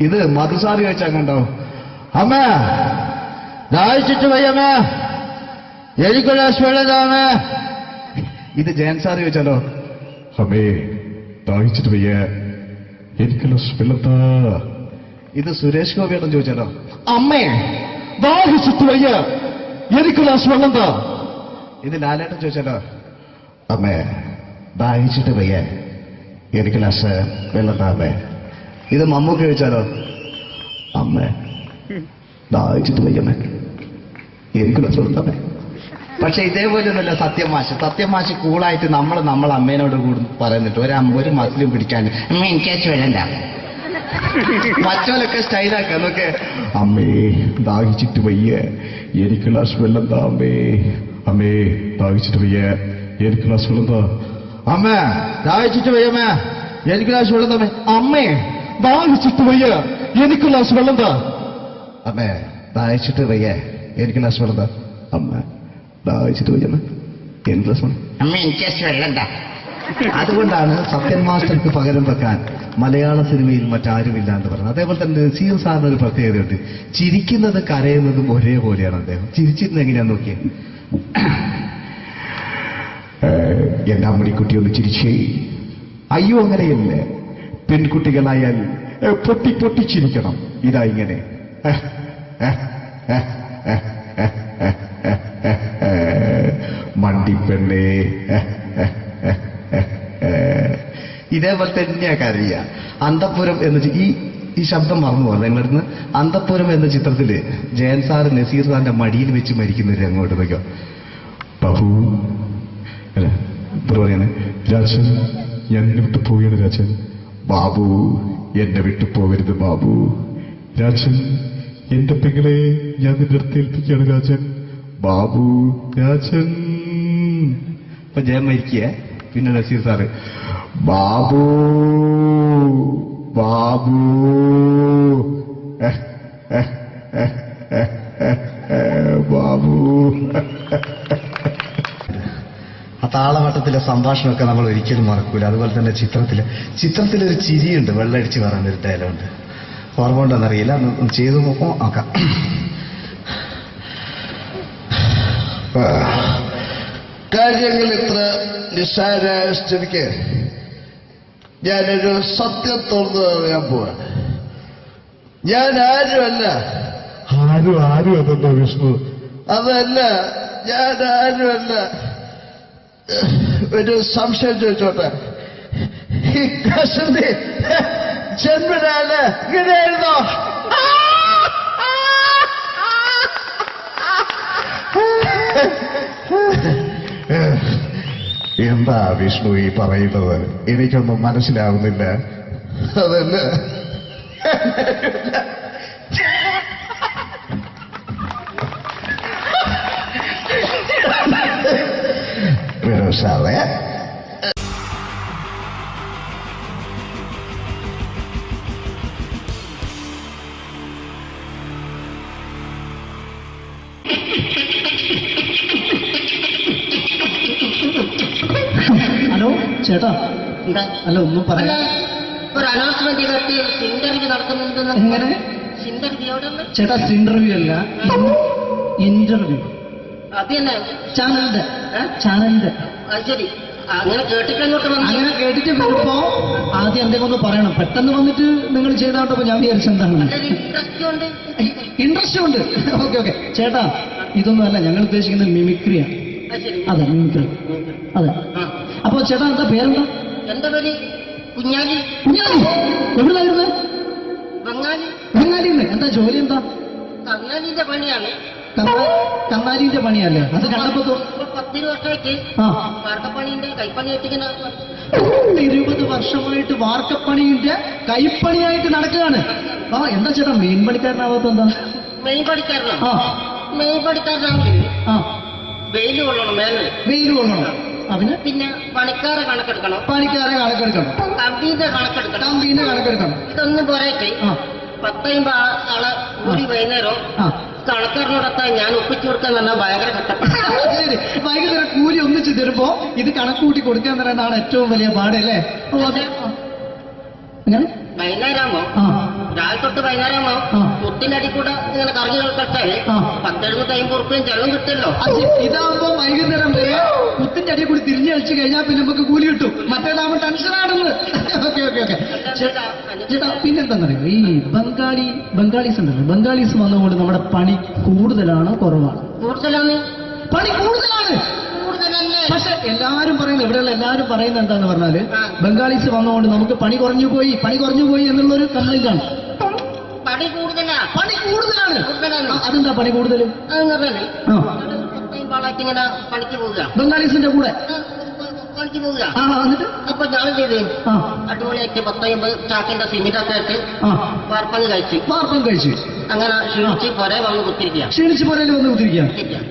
ഇത് മധുസാറി ചോദിച്ചാൽ കണ്ടോ? അമ്മ ദാഹിച്ചിട്ട് വയ്യമ്മ, എനിക്ക് ഗ്ലാസ് വെള്ളം താ അമ്മേ. ഇത് ജയൻ സാർ ചോദിച്ചാലോ? അമ്മേ ദാഹിച്ചിട്ട് വയ്യ, എനിക്ക് ഗ്ലാസ് വെള്ളം താ. ഇത് സുരേഷ് ഗോപിയോടും ചോദിച്ചാലോ? അമ്മേ ദാഹിച്ചിട്ട് വയ്യ, എനിക്ക് ഗ്ലാസ് വെള്ളം താ. ഇത് ലാലേട്ടൻ ചോദിച്ചാലോ? അമ്മേ ദാഹിച്ചിട്ട് വയ്യ, എനിക്ക് ഗ്ലാസ് വെള്ളം താ അമ്മേ. ഇത് മമ്മൂക്ക് ചോദിച്ചാലോ? അമ്മേ ദാഹിച്ചിട്ട് വയ്യമ്മേ, എനിക്ക് ഗ്ലാസ് വെള്ളം താ അമ്മേ. പക്ഷെ ഇതേപോലെ ഒന്നുമല്ല സത്യമാഷ് കൂളായിട്ട് നമ്മളെ അമ്മേനോട് കൂടി പറയുന്നിട്ട് ഒരു മസിലും പിടിക്കാൻ എനിക്ക് വേണ്ട. മറ്റോലൊക്കെ സ്റ്റൈലാക്കാം. നോക്കെ, അമ്മേ ദാഹിച്ചിട്ട് വയ്യ, എനിക്ക് ഗ്ലാസ് വെള്ളം താ അമ്മേ. അമ്മേ ദാഹിച്ചിട്ട് വയ്യ, എനിക്ക് ഗ്ലാസ് വെള്ളം താ. അമ്മ ദാഹിച്ചിട്ട് വയ്യമ്മേ, എനിക്ക് ഗ്ലാസ് വെള്ളം താ. അമ്മേ ദാഹിച്ചിട്ട് വയ്യ, എനിക്ക് ഗ്ലാസ് വെള്ളം താ. അമ്മേ ദാഹിച്ചിട്ട് വയ്യേ എനിക്ക് ലക്ഷ്മണ അമ്മ ദാഹിച്ചിട്ട് വയ്യമ്മ എന്ത് ലക്ഷ്മണ അമ്മ എനിക്ക് വെള്ളണ്ട. അതുകൊണ്ടാണ് സത്യൻ മാസ്റ്റർക്ക് പകരം വെക്കാൻ മലയാള സിനിമയിൽ മറ്റാരുമില്ല എന്ന് പറയുന്നത്. അതേപോലെ തന്നെ നസീർ സാറിന് ഒരു പ്രത്യേകതയുണ്ട്. ചിരിക്കുന്നത് കരയുന്നതും ഒരേപോലെയാണ് അദ്ദേഹം. ചിരിച്ചിരുന്നത് എങ്ങനെയാന്ന് നോക്കിയേ. എന്റെ അമ്മടിക്കുട്ടി ഒന്ന് ചിരിച്ചേ. അയ്യോ അങ്ങനെയല്ലേ, പെൺകുട്ടികളായാൽ പൊട്ടി പൊട്ടി ചിരിക്കണം. ഇതാ ഇങ്ങനെ മണ്ടിപ്പെണ്ണേ. ഇതേപോലെ തന്നെയാ കരയ. അന്തപ്പുരം എന്ന ഈ ശബ്ദം മറന്നു പോകുന്നത് നിങ്ങളടുന്ന്. അന്തപ്പുരം എന്ന ചിത്രത്തില് ജയൻ സാറ് നസീർ സാറിന്റെ മടിയിൽ വെച്ച് മരിക്കുന്നവര് അങ്ങോട്ട് നോക്കോ. ബാബു അല്ല പറയാനെ രാജൻ ഞാൻ എന്നെ വിട്ടു പോവുകയാണ് രാജൻ. ബാബു എന്നെ വിട്ടു പോകരുത് ബാബു. രാജൻ എന്റെ പെങ്ങളെ ഞാൻ നിന്റെ അടുത്ത് ഏൽപ്പിക്കുകയാണ് രാജൻ. ബാബു രാജൻ ഇപ്പൊ ജയൻ മരിക്കേ. പിന്നെ നസീർ സാറ് ബാബു ബാബു ബാബു. ആ താളവട്ടത്തിലെ സംഭാഷണമൊക്കെ നമ്മൾ ഒരിക്കലും മറക്കൂല. അതുപോലെ തന്നെ ചിത്രത്തിലൊരു ചിരിയുണ്ട്, വെള്ളടിച്ച് പറയാൻ ഒരു ഡയലോഗുണ്ട്. ഓർമ്മ ഉണ്ടെന്നറിയില്ല, ചെയ്തു നോക്കാം. കാര്യങ്ങൾ ഇത്ര നിസ്സാരമായ സ്ഥിതിക്ക് ഞാനൊരു സത്യം തുറന്നു പറയാൻ പോവാ. ഞാൻ ആരുമല്ല. ആരും അതല്ല വിഷ്ണു. അതല്ല, ഞാൻ ആരുമല്ല. ഒരു സംശയം ചോദിച്ചോട്ടെ. ഈ കസന്തി ജന്മനാണ് ഇങ്ങനെയായിരുന്നോ? എന്താ വിഷ്ണു ഈ പറയുന്നത്? എനിക്കൊന്നും മനസ്സിലാവുന്നില്ല. അതല്ല, സാറേ ഹലോ ചേട്ടാ. എന്താ? അല്ല ഒന്നും അല്ല, പറയാ. ഒരു അനൗൺസ്മെന്റ് കേട്ട് ഇന്റർവ്യൂ നടക്കുന്നുണ്ടെന്ന്. എങ്ങനെ ഇന്റർവ്യൂ എവിടെ? ചേട്ടാ? ഇന്റർവ്യൂ അല്ല, ഇന്റർവ്യൂ. അത് തന്നെ ചാനലിന്റെ. അത് ശരി. അങ്ങനെ കേട്ടിട്ട് അങ്ങോട്ട് വന്നു. അങ്ങനെ കേട്ടിട്ട് വരുമ്പോ ആദ്യം എന്തെങ്കിലും ഒന്ന് പറയണം. പെട്ടെന്ന് വന്നിട്ട് നിങ്ങൾ ചെയ്താട്ടപ്പോ ഞാൻ വിചാരിച്ചെന്താണ് ഇൻട്രസ്റ്റ് ഉണ്ട്. ഇൻട്രസ്റ്റ് ഉണ്ട്. ഓക്കെ ചേട്ടാ, ഇതൊന്നും അല്ല ഞങ്ങൾ ഉദ്ദേശിക്കുന്നത് മിമിക്രിയാണ്. അത് ശരി. അതെ, മിമിക്രി. അതെ. അപ്പൊ ചേട്ടാ എന്താ പേരെന്താ? എന്റെ പേര് കുഞ്ഞാലി. കുഞ്ഞാലി. എവിടുന്നായിരുന്നു? ബംഗാളി. ബംഗാളിന്ന്. എന്താ ജോലി? എന്താ? കങ്ങാലിന്റെ പണിയാണ്. കന്നാലിന്റെ പണിയല്ലേ? അത് കണ്ടപ്പോ 10 വർഷമായിട്ട് ആ വാർക്കപ്പണിന്റെ കൈപ്പണിയായിട്ട് ഇങ്ങനെ 20 വർഷമായിട്ട് വാർക്കപ്പണിന്റെ കൈപ്പണിയായിട്ട് നടക്കുകയാണ്. ആ എന്താ ചേട്ടാ മെയിൻ പണിക്കാരനാവാത്ത? എന്താ മെയിൻ പണിക്കാരനോ? ആ മെയിൻ പണിക്കാരനാണെങ്കിൽ ആ വെയിൽ കൊള്ളണം. മേലെ വെയിൽ കൊള്ളണം. അതിന് പിന്നെ പണിക്കാരെ കണക്കെടുക്കണം. പണിക്കാരെ കണക്കെടുക്കണം. കമ്പീന്റെ കണക്കെടുക്കണം. കമ്പീന്റെ കണക്കെടുക്കണം. ഇതൊന്നും പോരായിട്ട് ആ 10-50 ആളെ കൂടി വൈകുന്നേരം ആ കണക്കാരനോടൊത്താൻ ഞാൻ ഒപ്പിച്ചു കൊടുക്കാൻ പറഞ്ഞാൽ ഭയങ്കര കഷ്ടപ്പെട്ടു. ശരി. വൈകുന്നേരം കൂലി ഒന്നിച്ച് തരുമ്പോ ഇത് കണക്കൂട്ടി കൊടുക്കാൻ പറയുന്നതാണ് ഏറ്റവും വലിയ പാട് അല്ലേ? അങ്ങനെ വൈകുന്നേരമാകുമ്പോ ആ രാവിലെ തൊട്ട് വൈകുന്നേരമാകുമ്പോ ആ. മുട്ടിനടി കൂടെ ഇങ്ങനെ കറങ്ങി കളിച്ചാല് ആ. 10-70 ഉറുപ്പിയും ചെലവും കിട്ടുമല്ലോ. ഇതാകുമ്പോ വൈകുന്നേരം വരെ കുത്തിന്റെ അടിയിൽ കൂടി തിരിഞ്ഞു കളിച്ചു കഴിഞ്ഞാൽ പിന്നെ നമുക്ക് കൂലി കിട്ടും. മറ്റേതാകുമ്പോ ടെൻഷനാണെന്ന്. ഓക്കെ ചേട്ടാ, പിന്നെന്താണെന്നറിയോ, ഈ ബംഗാളീസ് ഉണ്ടല്ലോ, ബംഗാളീസ് വന്നുകൊണ്ട് നമ്മുടെ പണി കൂടുതലാണോ കുറവാണ്? കൂടുതലാണ്. പണി കൂടുതലാണ്. കൂടുതലല്ലേ? പക്ഷെ എല്ലാരും പറയുന്നത്, ഇവിടെയുള്ള എല്ലാരും പറയുന്നത് എന്താന്ന് പറഞ്ഞാല് ബംഗാളീസ് വന്നുകൊണ്ട് നമുക്ക് പണി കുറഞ്ഞു പോയി എന്നുള്ളൊരു കംപ്ലൈന്റ് ആണ്. പണി കൂടുതലാ. പണി കൂടുതലാണ്. കൂടുതലാണ്. അതെന്താ പണി കൂടുതൽ? അതെന്ന് പറഞ്ഞാല് ആ 10-50 ആളായിട്ട് ഇങ്ങനെ പണിക്ക് പോവുക. ബംഗാളീസിന്റെ കൂടെ പണിക്ക് പോവുക. എന്നിട്ട് അപ്പൊ ഞാൻ ചെയ്ത് ആ അടിപൊളിയായിട്ട് 10-50 ചാക്കിന്റെ സിമിറ്റൊക്കെ ആയിട്ട് ആ വാർപ്പങ്ങ് കഴിച്ച് വാർപ്പം കഴിച്ചു അങ്ങനെ ക്ഷീണിച്ച് പൊരെ വന്ന് കുത്തിരിക്കുക. ക്ഷീണിച്ച് പോരേല് വന്ന് കുത്തിരിക്കുക.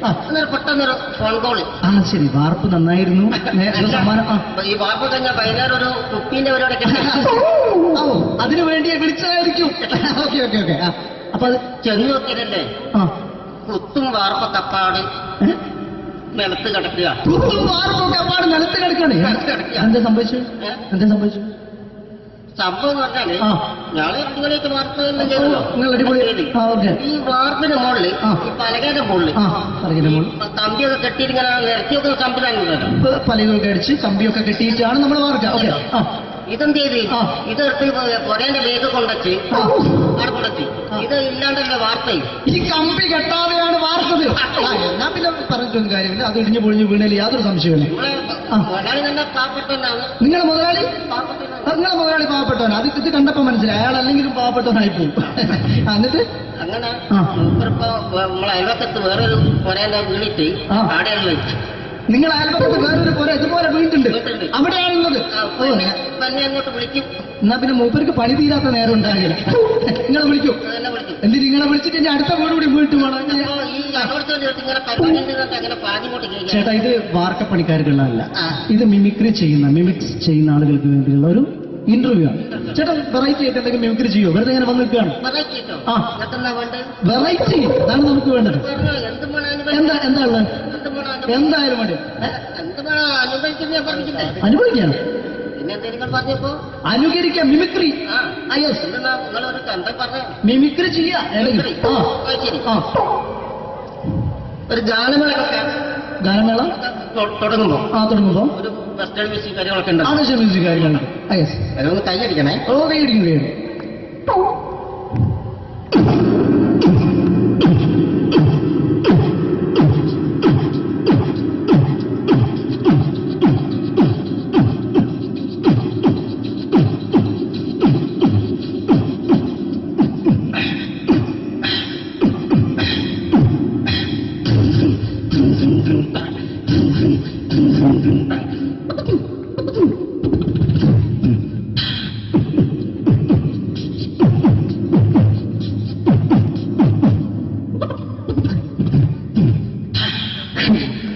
അന്നേരം പെട്ടെന്നൊരു ഫോൺ കോള്. ശരി, വാർപ്പ് നന്നായിരുന്നു. സമ്മാനം. ഈ വാർപ്പ് കഴിഞ്ഞ വൈകുന്നേരം ഒരു കുപ്പീന്റെ പരിപാടിയൊക്കെ അതിനു വേണ്ടി വിളിച്ചതായിരിക്കും. ഓക്കെ അപ്പൊ അത് ചെന്ന് നോക്കിയതല്ലേ ആ കുത്തും വാർപ്പ തപ്പാട് നിലത്ത് കിടക്കുക. കുത്തും വാർപ്പൊക്കെ അപ്പാട് നിലത്ത് കിടക്കാണ്. എന്താ സംഭവിച്ചു? എന്താ സംഭവിച്ചു? സംഭവം എന്ന് പറഞ്ഞാല് ആ. ഞാള് അടിപൊളിയായിട്ട് വാർപ്പ് എല്ലാം ചെയ്തല്ലോ. നിങ്ങൾ അടിപൊളി. ആ ഓക്കെ. ഈ വാർപ്പിന്റെ മുകളില് ആ. ഈ പലകയുടെ മുകളില് ആ പറഞ്ഞ മോൾ കമ്പിയൊക്കെ കെട്ടിയിങ്ങനെ നിരത്തി വെക്കുന്ന സംവിധാനമുണ്ടല്ലോ. പലകൊക്കെ അടിച്ച് കമ്പിയൊക്കെ കെട്ടിയിട്ടാണ് നമ്മൾ വാർക്കുക. ഓക്കെ. ആ ഇതെന്ത് ചെയ്ത് ആ. ഇതെടുത്ത് പൊരേന്റെ വേഗം കൊണ്ടച്ച് ആ. അവിടെ കൊണ്ടച്ച് ഇത് ഇല്ലാണ്ടല്ലേ വാർത്തയും. ഈ കമ്പി കെട്ടാതെയാണ് വാർത്തത്. എന്നാ പിന്നെ പറഞ്ഞിട്ടൊന്നും കാര്യമില്ല. അത് ഇടിഞ്ഞു പൊളിഞ്ഞു വീണേൽ യാതൊരു സംശയമില്ല. ആ. മുതലാളി നല്ല പാവപ്പെട്ടവനാണ്. നിങ്ങളെ മുതലാളി പാവപ്പെട്ടവനാണ്. നിങ്ങളെ മുതലാളി പാവപ്പെട്ടവൻ. അത് ഇത് കണ്ടപ്പോ മനസ്സിലായി. അയാൾ അല്ലെങ്കിലും പാവപ്പെട്ടവനായി പോകും. എന്നിട്ട് അങ്ങനെ ആ. മൂപ്പരിപ്പോ നമ്മളെ അയൽവക്കത്ത് വേറൊരു പൊരേന്റെ വീണിട്ട് ആ. ആടെയാണ് വെച്ച്. നിങ്ങൾ അയൽപക്കത്ത് വേറൊരു പോലെ ഇതുപോലെ വീട്ടുണ്ട്. വീട്ടുണ്ട്. അവിടെയാണുള്ളത്. ഇപ്പൊ എന്നെ അങ്ങോട്ട് വിളിക്കും. എന്നാ പിന്നെ മൂപ്പർക്ക് പണി തീരാത്ത നേരം ഉണ്ടാകില്ല. നിങ്ങളെ വിളിക്കും. എന്നെ വിളിക്കും. എന്തിന് നിങ്ങളെ വിളിച്ചിട്ട് ഇനി അടുത്ത വീട് കൂടി വീട്ടു പോകണം. അപ്പൊ ഈ അതോടത്ത് ഇങ്ങനെ പരിപാടി ഉണ്ട് അങ്ങനെ പാതിമോട്ട് കേൾക്കാം. ചേട്ടാ ഇത് വാർക്കപ്പണിക്കാർക്കുള്ളതല്ല. ആ. ഇത് മിമിക്രി മിമിക്സ് ചെയ്യുന്ന ആളുകൾക്ക് വേണ്ടിയുള്ള ഒരു ഇന്റർവ്യൂ ആണ്. ചേട്ടാ വെറൈറ്റി ആയിട്ട് എന്തെങ്കിലും മിമിക്രി ചെയ്യോ? വെറുതെ ഇങ്ങനെ വന്ന് നിൽക്കുകയാണ്. വെറൈറ്റി കിട്ടോ? ആ. ഇതൊക്കെന്നാ വേണ്ടത്? വെറൈറ്റി അതാണ് നമുക്ക് വേണ്ടത്. പറഞ്ഞോ, എന്ത് വേണം എന്താ എന്താ ഉള്ളത്? എന്ത് വേണം എന്തായാലും മതി. എന്ത് വേണം അനുഭവിക്കുന്ന ഞാൻ പറഞ്ഞില്ലേ? അനുഭവിക്കാണ്. പിന്നെ എന്തെങ്കിലും പറഞ്ഞപ്പോ അനുകരിക്കാം. മിമിക്രി. ആ യെസ്. എന്നാ നിങ്ങളൊരു എന്താ പറഞ്ഞ മിമിക്രി ചെയ്യാ. മിമിക്രി. ആ ശരി. ആ ഒരു ഗാനമേള ഗാനമേള തുടങ്ങുമ്പോ തുടങ്ങുമ്പോ ഒരു വെസ്റ്റേൺ മ്യൂസിക് കാര്യങ്ങളൊക്കെ ഉണ്ട്. ആദേശ മ്യൂസിക് കാര്യങ്ങളുണ്ട്. യെസ്. അതൊന്ന് കൈയടിക്കണേ. ഓ കൈയടിക്കും കൈയടി.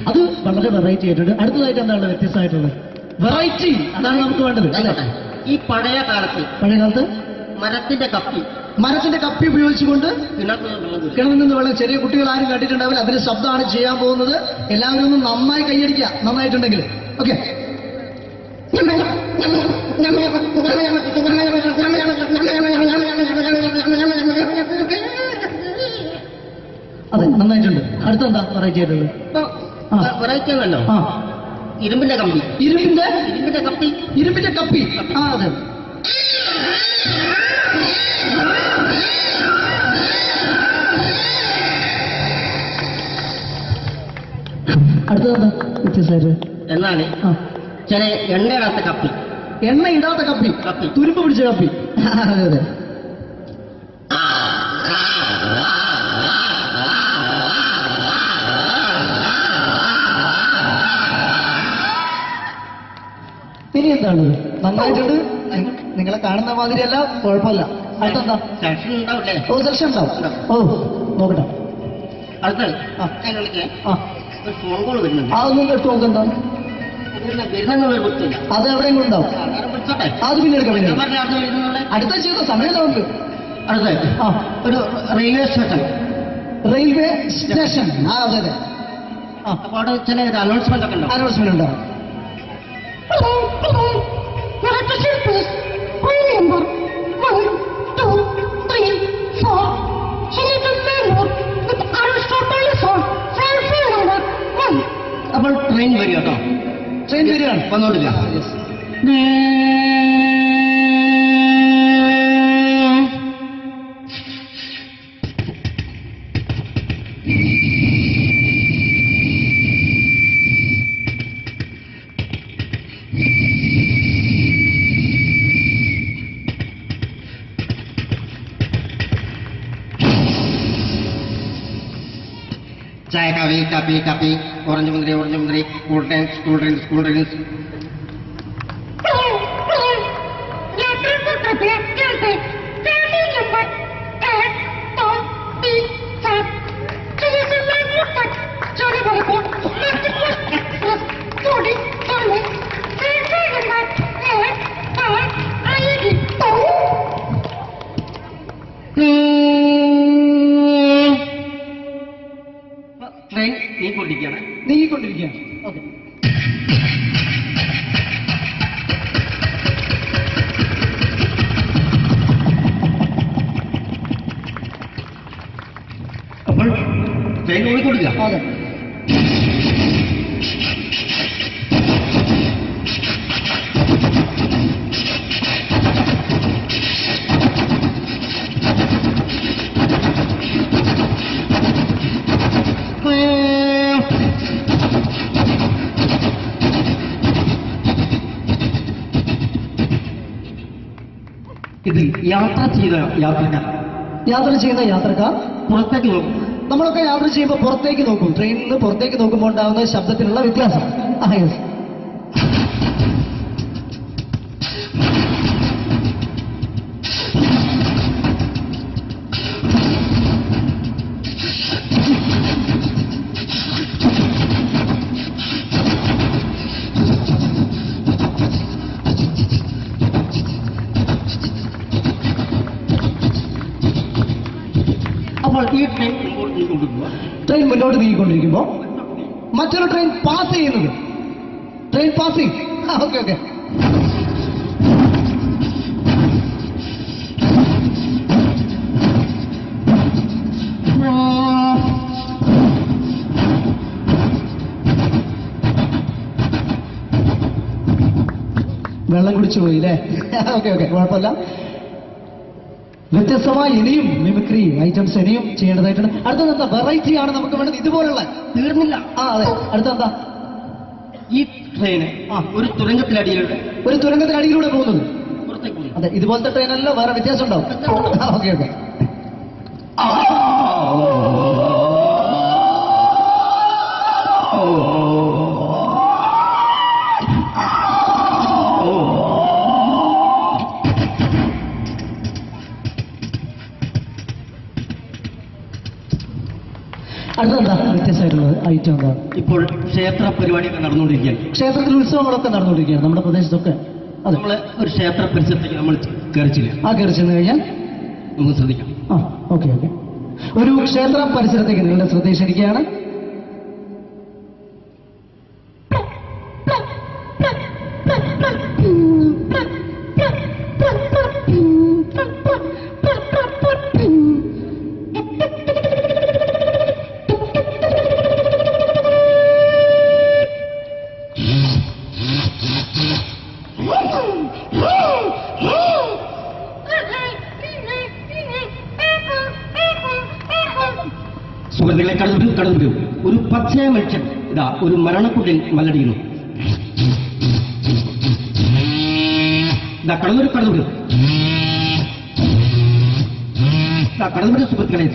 അത് വളരെ വെറൈറ്റി ആയിട്ടുണ്ട്. അടുത്തതായിട്ട് എന്താണ് വ്യത്യസ്തമായിട്ടുള്ളത്? വെറൈറ്റി അതാണ് നമുക്ക് വേണ്ടത് അല്ലേ? ഈ പഴയ കാലത്ത് പഴയ കാലത്ത് മരത്തിന്റെ കപ്പി ഉപയോഗിച്ചുകൊണ്ട് കിണറ്റിൽ വെള്ളം കിണറിൽ നിന്ന് വെള്ളം ചെറിയ കുട്ടികൾ ആരും കണ്ടിട്ടുണ്ടാവില്ല. അതിന് ശബ്ദമാണ് ചെയ്യാൻ പോകുന്നത്. എല്ലാവരും ഒന്ന് നന്നായി കൈയടിക്കുക നന്നായിട്ടുണ്ടെങ്കിൽ. ഓക്കെ. അതെ നന്നായിട്ടുണ്ട്. അടുത്തെന്താ വെറൈറ്റി ആയിട്ടുള്ളത്? വെറൈറ്റി ആണല്ലോ. ആ ഇരുമ്പിന്റെ കമ്പി. ഇരുമ്പിന്റെ കപ്പി. ആ അതെ. അടുത്തതെന്താ വ്യത്യസ്തമായിട്ട്? എന്നാണ് ആ ചില എണ്ണയിടാത്ത കപ്പി. എണ്ണ ഇടാത്ത കപ്പി. തുരുമ്പ് പിടിച്ച കപ്പി. അതെ അതെ. ഇനി എന്താണ്? നന്നായിട്ടുണ്ട്. നിങ്ങളെ കാണുന്ന മാതിരിയല്ല, കുഴപ്പമില്ല. അടുത്തെന്താ? സെക്ഷൻ ഉണ്ടാവില്ലേ? ഓ സെക്ഷൻ ഉണ്ടാവും. ഓ നോക്കട്ടെ. അടുത്തത് ആ. ഞാൻ വിളിക്കേ. ആ ഒരു ഫോൺ കോൾ വരുന്നുണ്ട്. അതൊന്നും എടുത്ത് നോക്കെന്താ? വരുന്നൊരു കുത്തില്ല. അത് എവിടെയെങ്കിലും ഉണ്ടാവും. നേരെ വിളിച്ചോട്ടെ. അത് പിന്നെ എടുക്കാം. ഞാൻ പറഞ്ഞ അടുത്ത് വരുന്നുള്ള അടുത്ത ചെയ്ത സമയമുണ്ട്. അടുത്തത് ആ ഒരു റെയിൽവേ സ്റ്റേഷൻ. Railway station. ആ അതെ അതെ. ആ അപ്പൊ അവിടെ ചില അനൗൺസ്മെന്റ് ഒക്കെ ഉണ്ടാവും. അനൗൺസ്മെന്റ് ഉണ്ടാവും. അപ്പോൾ ട്രെയിൻ വരും കേട്ടോ. ട്രെയിൻ വരികയാണ്. വന്നോണ്ടില്ല. ചായ കാപ്പി ഓറഞ്ച് മുന്തിരി കൂൾ ഡ്രിങ്ക്സ്. ട്രെയിൻ നീങ്ങിക്കൊണ്ടിരിക്കുകയാണ്. ഓക്കെ. അപ്പോൾ ട്രെയിൻ ഓടിക്കൊടുക്കുക. അതെ. ഇതിൽ യാത്ര ചെയ്യുന്ന യാത്രക്കാർ പുറത്തേക്ക് നോക്കും. നമ്മളൊക്കെ യാത്ര ചെയ്യുമ്പോൾ പുറത്തേക്ക് നോക്കും. ട്രെയിനിൽ നിന്ന് പുറത്തേക്ക് നോക്കുമ്പോൾ ഉണ്ടാകുന്ന ശബ്ദത്തിലുള്ള വ്യത്യാസം. യെസ്. അപ്പോൾ ഈ ട്രെയിൻ മുന്നോട്ട് നീങ്ങിക്കൊണ്ടിരിക്കുമ്പോൾ മറ്റൊരു ട്രെയിൻ പാസ് ചെയ്യുന്നത്. Train passing. Okay okay. വെള്ളം കുടിച്ചു പോയില്ലേ? ഓക്കെ ഓക്കെ, കുഴപ്പമില്ല. വ്യത്യസ്തമായി ഇനിയും മിമിക്രി ഐറ്റംസ് ഇനിയും ചെയ്യേണ്ടതായിട്ടുണ്ട്. അടുത്തത് എന്താ വെറൈറ്റി ആണ് നമുക്ക് വേണ്ടത്? ഇതുപോലുള്ള തീർന്നില്ല. അതെ. അടുത്തെന്താ? ഈ ട്രെയിന് ഒരു തുരങ്കത്തിനടിയിലൂടെ പോകുന്നത്. പുറത്തേക്ക് പോകുന്നു. അതെ. ഇതുപോലത്തെ ട്രെയിനല്ലോ, വേറെ വ്യത്യാസം ഉണ്ടാവും. Okay okay. അടുത്തെന്താ വ്യത്യാസമായിട്ടുള്ളത് ഐറ്റം എന്താ? ഇപ്പോൾ ക്ഷേത്ര പരിപാടിയൊക്കെ നടന്നുകൊണ്ടിരിക്കുകയാണ്. ക്ഷേത്രത്തിൽ ഉത്സവങ്ങളൊക്കെ നടന്നുകൊണ്ടിരിക്കുകയാണ് നമ്മുടെ പ്രദേശത്തൊക്കെ. അതെ. നമ്മള് ഒരു ക്ഷേത്ര പരിസരത്തേക്ക് നമ്മൾ കയറിച്ചില്ല. കയറി ചെന്ന് കഴിഞ്ഞാൽ നമുക്ക് ശ്രദ്ധിക്കാം. Okay okay. ഒരു ക്ഷേത്ര പരിസരത്തേക്ക് നിങ്ങളുടെ ശ്രദ്ധ ക്ഷണിക്കുകയാണ്. സുഹൃത്തുക്കളെ, കടന്നു ഒരു പച്ചയ മനുഷ്യൻ ഇതാ ഒരു മരണക്കുട്ടിൽ മല്ലടിക്കുന്നു. ഇതാ കടന്നു സുഹൃത്തുക്കളെ.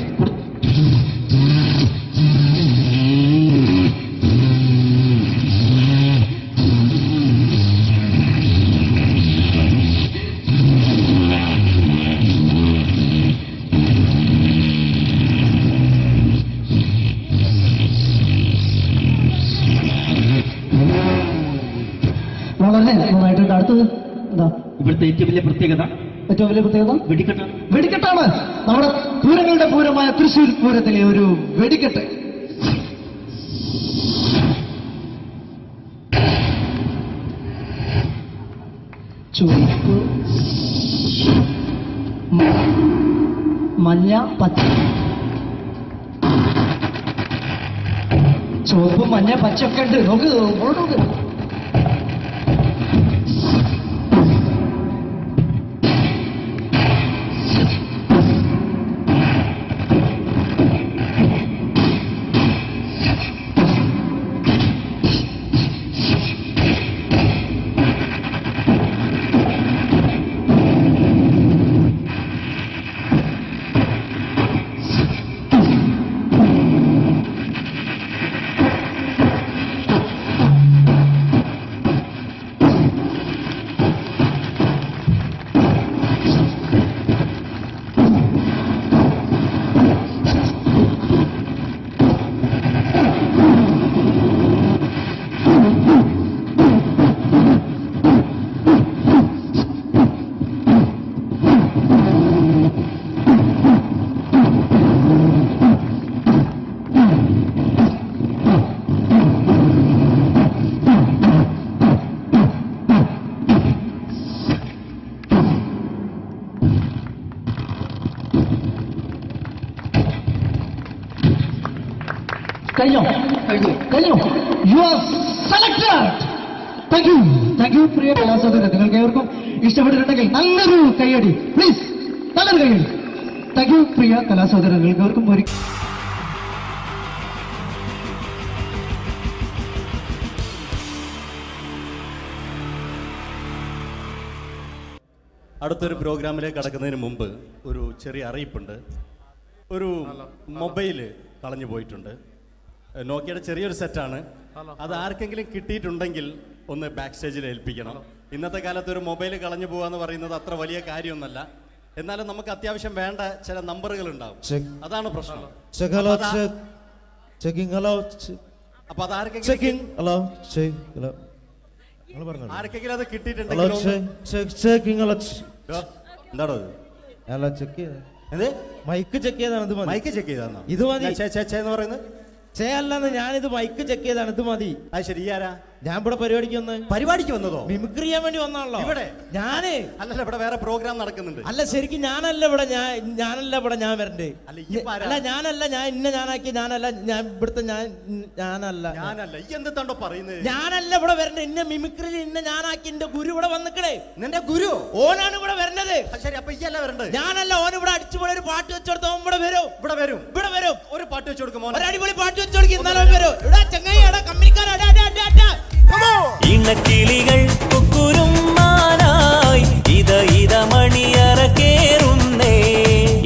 വളരെ നന്നായിട്ടുണ്ട്. അടുത്തത് എന്താ? ഇവിടുത്തെ ഏറ്റവും വലിയ പ്രത്യേകത വെടിക്കെട്ടാണ്. നമ്മുടെ പൂരങ്ങളുടെ പൂരമായ തൃശ്ശൂർ പൂരത്തിലെ ഒരു വെടിക്കെട്ട്. ചുവപ്പ്, മഞ്ഞ, പച്ച. ചുവപ്പ്, മഞ്ഞ, പച്ച ഒക്കെ ഉണ്ട്. നോക്ക്. കഴിഞ്ഞോ കഴിഞ്ഞോ you are selected. Thank you പ്രിയ കലാസദന. നിങ്ങൾക്ക് ഏവർക്കും ഇഷ്ടപ്പെട്ടിട്ടുണ്ടെങ്കിൽ നല്ലൊരു കൈയടി പ്ലീസ്, നല്ലൊരു കൈയടി. താങ്ക് യു പ്രിയ കലാസദന. നിങ്ങൾക്ക് ഏവർക്കും ഒരു അടുത്തൊരു പ്രോഗ്രാമിലേക്ക് കടക്കുന്നതിന് മുമ്പ് ഒരു ചെറിയ അറിയിപ്പുണ്ട്. ഒരു മൊബൈല് കളഞ്ഞു പോയിട്ടുണ്ട്. നോക്കിയുടെ ചെറിയൊരു സെറ്റാണ്. അത് ആർക്കെങ്കിലും കിട്ടിയിട്ടുണ്ടെങ്കിൽ ഒന്ന് ബാക്ക് സ്റ്റേജിൽ ഏൽപ്പിക്കണം. ഇന്നത്തെ കാലത്ത് ഒരു മൊബൈൽ കളഞ്ഞു പോകുക എന്ന് പറയുന്നത് അത്ര വലിയ കാര്യമൊന്നുമല്ല. എന്നാലും നമുക്ക് അത്യാവശ്യം വേണ്ട ചില നമ്പറുകൾ ഉണ്ടാവും. അതാണ് പ്രശ്നം. അപ്പൊ അത് ആർക്കെങ്കിലും അത് കിട്ടിയിട്ടുണ്ടെങ്കിൽ എന്താണോ മൈക്ക് ചെക്ക് ചെയ്താണ്. മൈക്ക് ചെക്ക് ചെയ്താണോ ഇത് മതി എന്ന് പറയുന്നത്? അല്ലെന്ന് ഞാനിത് മൈക്ക് ചെക്ക് ചെയ്താണ്. ഇത് മതി. അത് ശരി. ആരാ? ഞാൻ ഇവിടെ പരിപാടിക്ക് വന്നതോ? മിമിക്രി ചെയ്യാൻ വേണ്ടി വന്നാണല്ലോ ഇവിടെ. ഞാന് അല്ലല്ല, ഇവിടെ വേറെ പ്രോഗ്രാം നടക്കുന്നുണ്ട്. അല്ല ശരിക്കും ഞാനല്ല ഇവിടെ. ഞാൻ വരണ്ടേ? അല്ല ഞാനല്ല. ഞാൻ ഞാനാക്കി. ഞാനല്ല. ഞാൻ ഇവിടുത്തെ ഞാനല്ല. ഈ എന്താണ്ടോ പറയുന്നത്? ഞാനല്ല ഇവിടെ വരണ്ടേ. ഇന്ന മിമിക്രി ഞാനാക്കി. എന്റെ ഗുരു ഇവിടെ വന്നിക്കണേ. നിന്റെ ഗുരു ഓനാണ് ഇവിടെ വരണത്. ശരി. അപ്പൊ ഈ അല്ല വരണ്ടേ? ഞാനല്ല. ഓൻ ഇവിടെ അടിച്ചുപോലെ ഒരു പാട്ട് വെച്ചെടുത്ത ഓൻ ഇവിടെ വരും. ഒരു പാട്ട് വെച്ചു കൊടുക്കും. ഒരു അടിപൊളി പാട്ട് വെച്ചു കൊടുക്കും. ഇന്നലെ വരും. ഇവിടെ ചങ്ങായി കമ്പനിക്കാരാ. ഇണക്കിളികൾ കുക്കുരുമാനായി ഇത മണിയറ കേറുന്നേ.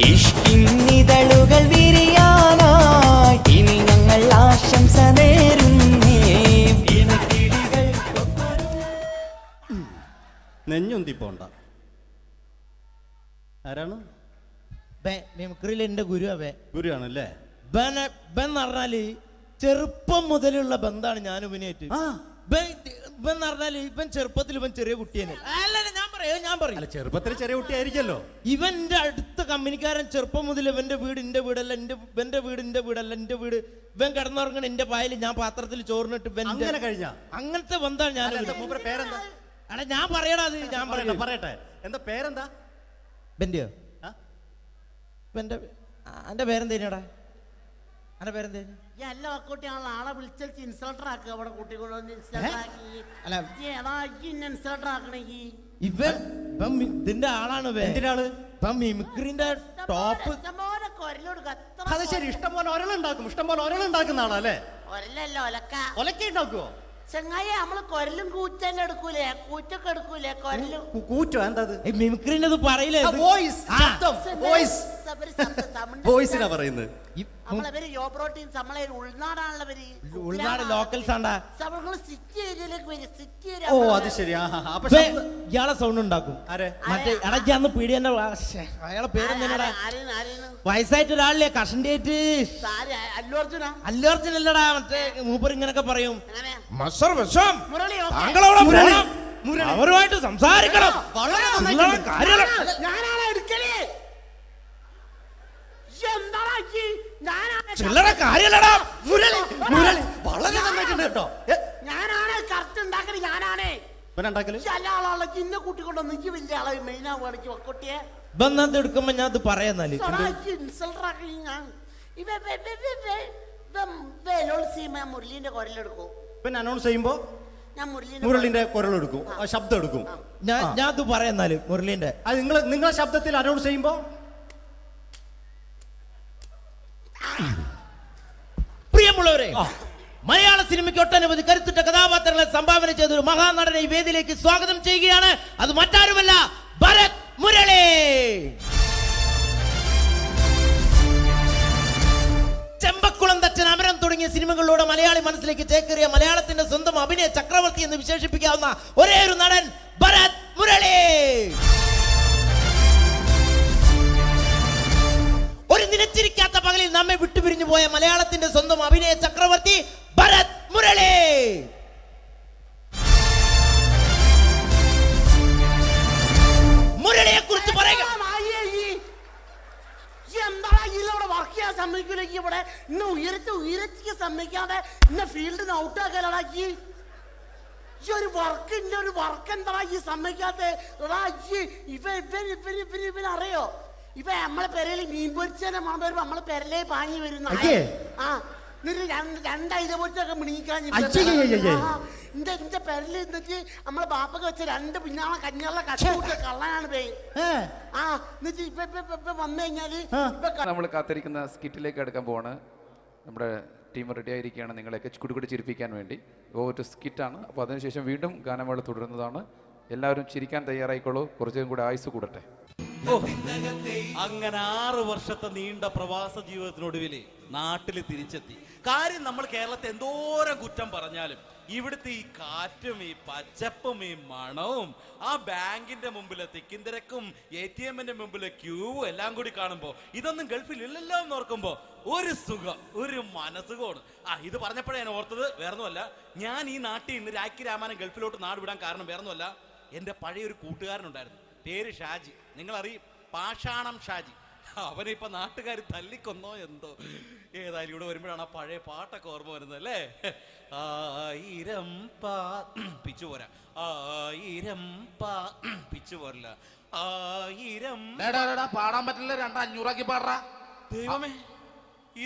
ഇഷ്കിന്നിതളുകൾ വിരിയാനായി ഇനി ഞങ്ങൾ ആശംസ നേരുന്നേ. ഇണക്കിളികൾ നെഞ്ഞുന്തി പോണ്ട. ആരാണ്? മിമിക്രിയിൽ എന്റെ ഗുരു അവേ. ഗുരുവാണല്ലേ? ബൻ പറഞ്ഞാല് ചെറുപ്പം മുതലുള്ള ബന്ധാണ് ഞാൻ ഇവനായിട്ട്. ഇവൻ പറഞ്ഞാല് ഇവൻ ചെറുപ്പത്തിൽ ഇവൻ ചെറിയ കുട്ടിയാണ്. ഞാൻ പറയും ചെറുപ്പത്തിൽ ചെറിയ കുട്ടിയായിരിക്കല്ലോ. ഇവന്റെ അടുത്ത കമ്പനിക്കാരൻ ചെറുപ്പം മുതൽ ഇവന്റെ വീട് എന്റെ വീടല്ല, ഇവന്റെ വീട് എന്റെ വീടല്ല. എന്റെ വീട് ഇവൻ കിടന്നുറങ്ങണ എന്റെ പായൽ ഞാൻ പാത്രത്തിൽ ചോറിനിട്ട് അങ്ങനത്തെ ബന്ധാണ് ഞാൻ. പേരെന്താ? അല്ല ഞാൻ പറയടാ. അത് ഞാൻ പറയട്ടെ. എന്താ പേരെന്താ? ബെന്റെയോ? എന്റെ പേരെന്തേനാടാ? എന്റെ പേരെന്തേനു? എല്ലാ കുട്ടിയാണല്ലോ ആളെ വിളിച്ചാൽ ഇൻസൾട്ടർ ആക്കുക. അവിടെ കുട്ടികളൊന്ന് ഇൻസൾട്ടർ ആക്കണേ. ഇവൻ ഇതിന്റെ ആളാണ്. മിമിക്രിന്റെ ടോപ്പ്. അത് ശരി. ഇഷ്ടംപോലെ ഒരളുണ്ടാക്കുന്ന ആളല്ലേ? ഒലക്ക ഉണ്ടാക്കുവോ? ചെങ്ങായി നമ്മള് കൊരലും കൂറ്റെല്ലാം എടുക്കൂലേ? കൂറ്റൊക്കെ എടുക്കൂലേ? കൊരലും കൂറ്റോ? എന്താ മിമിക്രിന്റെ പറയില്ലേ? വോയിസിനാ പറയുന്നത്. നമ്മളവര് യോ പ്രോട്ടീൻ നമ്മളെ ഉൾനാടാണല്ലോ. ഉൾനാട് ലോക്കൽസ് ആണ്ടാ. ഓ അത് ശരി. ഇയാളെ സൗണ്ട് ഉണ്ടാക്കും. മറ്റേ ഇടയ്ക്കാന്ന് പീഡിയന്റെ അയാളെ പേരെന്താ? വയസ്സായിട്ട് ഒരാളില്ലേ? കഷണ്ടിയായിട്ട്. അല്ലു അർജുൻ അല്ലടാ. മറ്റേ മൂപ്പർ ഇങ്ങനൊക്കെ പറയും. അവരുമായിട്ട് സംസാരിക്കണം. ചില്ലറ കാര്യല്ലടാ. വളരെ നന്നായിട്ടുണ്ട് കേട്ടോ. ഞാനാണ് കറക്റ്റ് ഉണ്ടാക്കല്. ഞാനാണ് ഇന്ന കൂട്ടിക്കൊണ്ടോ നിക്ക് വലിയ ആളെ മെയിൻ ആവുകയാണെങ്കിൽ ഒക്കൊട്ടിയെ ബന്ധം എടുക്കുമ്പോ ഞാൻ അത് പറയാന്നാല് മുരളീന്റെ കുരലെടുക്കും. പിന്നെ അനൗൺസ് ചെയ്യുമ്പോ ഞാൻ മുരളിന്റെ കുരലെടുക്കും, ശബ്ദം എടുക്കും. ഞാൻ അത് പറയാന്നാല് മുരളീന്റെ അത് നിങ്ങളെ ശബ്ദത്തിൽ അനൗൺസ് ചെയ്യുമ്പോ പ്രിയമുള്ളവരെ, മലയാള സിനിമയ്ക്ക് ഒട്ടനവധി കരുത്തുറ്റ കഥാപാത്രങ്ങളെ സംഭാവന ചെയ്ത ഒരു മഹാനടനെ ഈ വേദിയിലേക്ക് സ്വാഗതം ചെയ്യുകയാണ്. അത് മറ്റാരുമല്ല, ഭരത് മുരളി. ചെമ്പക്കുളം തച്ചൻ, അമരം തുടങ്ങിയ സിനിമകളിലൂടെ മലയാളി മനസ്സിലേക്ക് ചേക്കേറിയ മലയാളത്തിന്റെ സ്വന്തം അഭിനയ ചക്രവർത്തി എന്ന് വിശേഷിപ്പിക്കാവുന്ന ഒരേ ഒരു നടൻ ഭരത് മുരളി. ഒരു നിലച്ചിരിക്കാത്ത പകലിൽ നമ്മെ വിട്ടുപിരിഞ്ഞു പോയ മലയാളത്തിന്റെ സ്വന്തം അഭിനയ ചക്രവർത്തി ഭരത് മുരളി. മുരളിയെ കുറിച്ച് പറയുക. വർക്ക് ചെയ്യാൻ സമ്മതിക്കൂലേക്ക് ഇവിടെ ഇന്ന് ഉയരത്തിക്ക് സമ്മതിക്കാതെ ഇന്ന് ഫീൽഡിന് ഔട്ടാക്കലാക്കി. ഈ ഒരു വർക്ക് എന്താ ഈ സമ്മതിക്കാത്ത? ഇവനറിയോ? ഇപ്പൊ നമ്മളെ പെരയില് മീൻ പൊരിച്ചതിനെ മണം വരുമ്പോ നമ്മളെ പെരലേ പാങ്ങി വരുന്ന രണ്ടായിരം പോലത്തൊക്കെ മിണിക്കാൻ എന്റെ പെരല് എന്നിട്ട് നമ്മളെ ബാപ്പൊക്കെ വെച്ച രണ്ട് പിന്നാളെ കഞ്ഞുള്ള കച്ചൂട്ട കള്ളനാണ് പേ ആ എന്നിട്ട് ഇപ്പൊ വന്നു കഴിഞ്ഞാല് നമ്മൾ കാത്തിരിക്കുന്ന സ്കിറ്റിലേക്ക് എടുക്കാൻ പോവാണ്. നമ്മുടെ ടീം റെഡി ആയിരിക്കുകയാണ് നിങ്ങളെയൊക്കെ കുടുകുടി ചിരിപ്പിക്കാൻ വേണ്ടി. ഒരു സ്കിറ്റാണ്. അപ്പോൾ അതിനുശേഷം വീണ്ടും ഗാനമേള തുടരുന്നതാണ്. എല്ലാവരും ചിരിക്കാൻ തയ്യാറായിക്കോളൂ. കുറച്ചും കൂടെ ആയുസ് കൂടട്ടെ. അങ്ങനെ 6 വർഷത്തെ നീണ്ട പ്രവാസ ജീവിതത്തിനൊടുവിൽ നാട്ടിൽ തിരിച്ചെത്തി. കാര്യം നമ്മൾ കേരളത്തെ എന്തോരം കുറ്റം പറഞ്ഞാലും ഇവിടുത്തെ ഈ കാറ്റും ഈ പച്ചപ്പും ഈ മണവും ആ ബാങ്കിന്റെ മുമ്പിലെ തിക്കും തിരക്കും ATM-ന്റെ മുമ്പിലെ ക്യൂവും എല്ലാം കൂടി കാണുമ്പോൾ ഇതൊന്നും ഗൾഫിൽ ഇല്ലല്ലോ എന്ന് ഓർക്കുമ്പോ ഒരു സുഖം, ഒരു മനസുഖമാണ്. ഇത് പറഞ്ഞപ്പോഴേ ഞാൻ ഓർത്തത് വേറൊന്നുമല്ല, ഞാൻ ഈ നാട്ടിൽ നിന്ന് രാഖി രാമാനം ഗൾഫിലോട്ട് നാട് വിടാൻ കാരണം വേറൊന്നുമല്ല, എൻ്റെ പഴയൊരു കൂട്ടുകാരനുണ്ടായിരുന്നു, പേര് ഷാജി. നിങ്ങളറിയും, പാഷാണം ഷാജി. അവനിപ്പോ നാട്ടുകാർ തല്ലിക്കൊന്നോ എന്തോ. ഏതായാലും ഇവിടെ വരുമ്പോഴാണ് ആ പഴയ പാട്ടൊക്കെ ഓർമ്മ വരുന്നത് അല്ലേ. 1000 പിച്ചു പോരാ, 1000 പിച്ചു പോരല്ല, 1000 പാടാൻ പറ്റില്ല, 500 പാടാ. ദൈവമേ,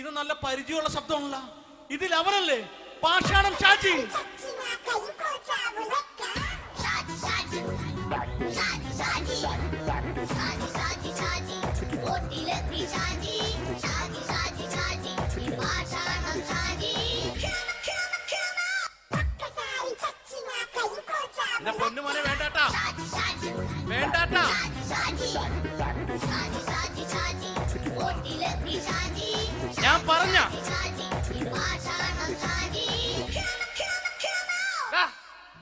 ഇത് നല്ല പരിചയമുള്ള ശബ്ദമാണല്ലോ. ഇതിൽ അവനല്ലേ പാഷാണം ഷാജി? എന്റെ പൊന്നുമോനെ വേണ്ടാട്ടാ, വേണ്ടാട്ടാ. ഞാൻ പറഞ്ഞ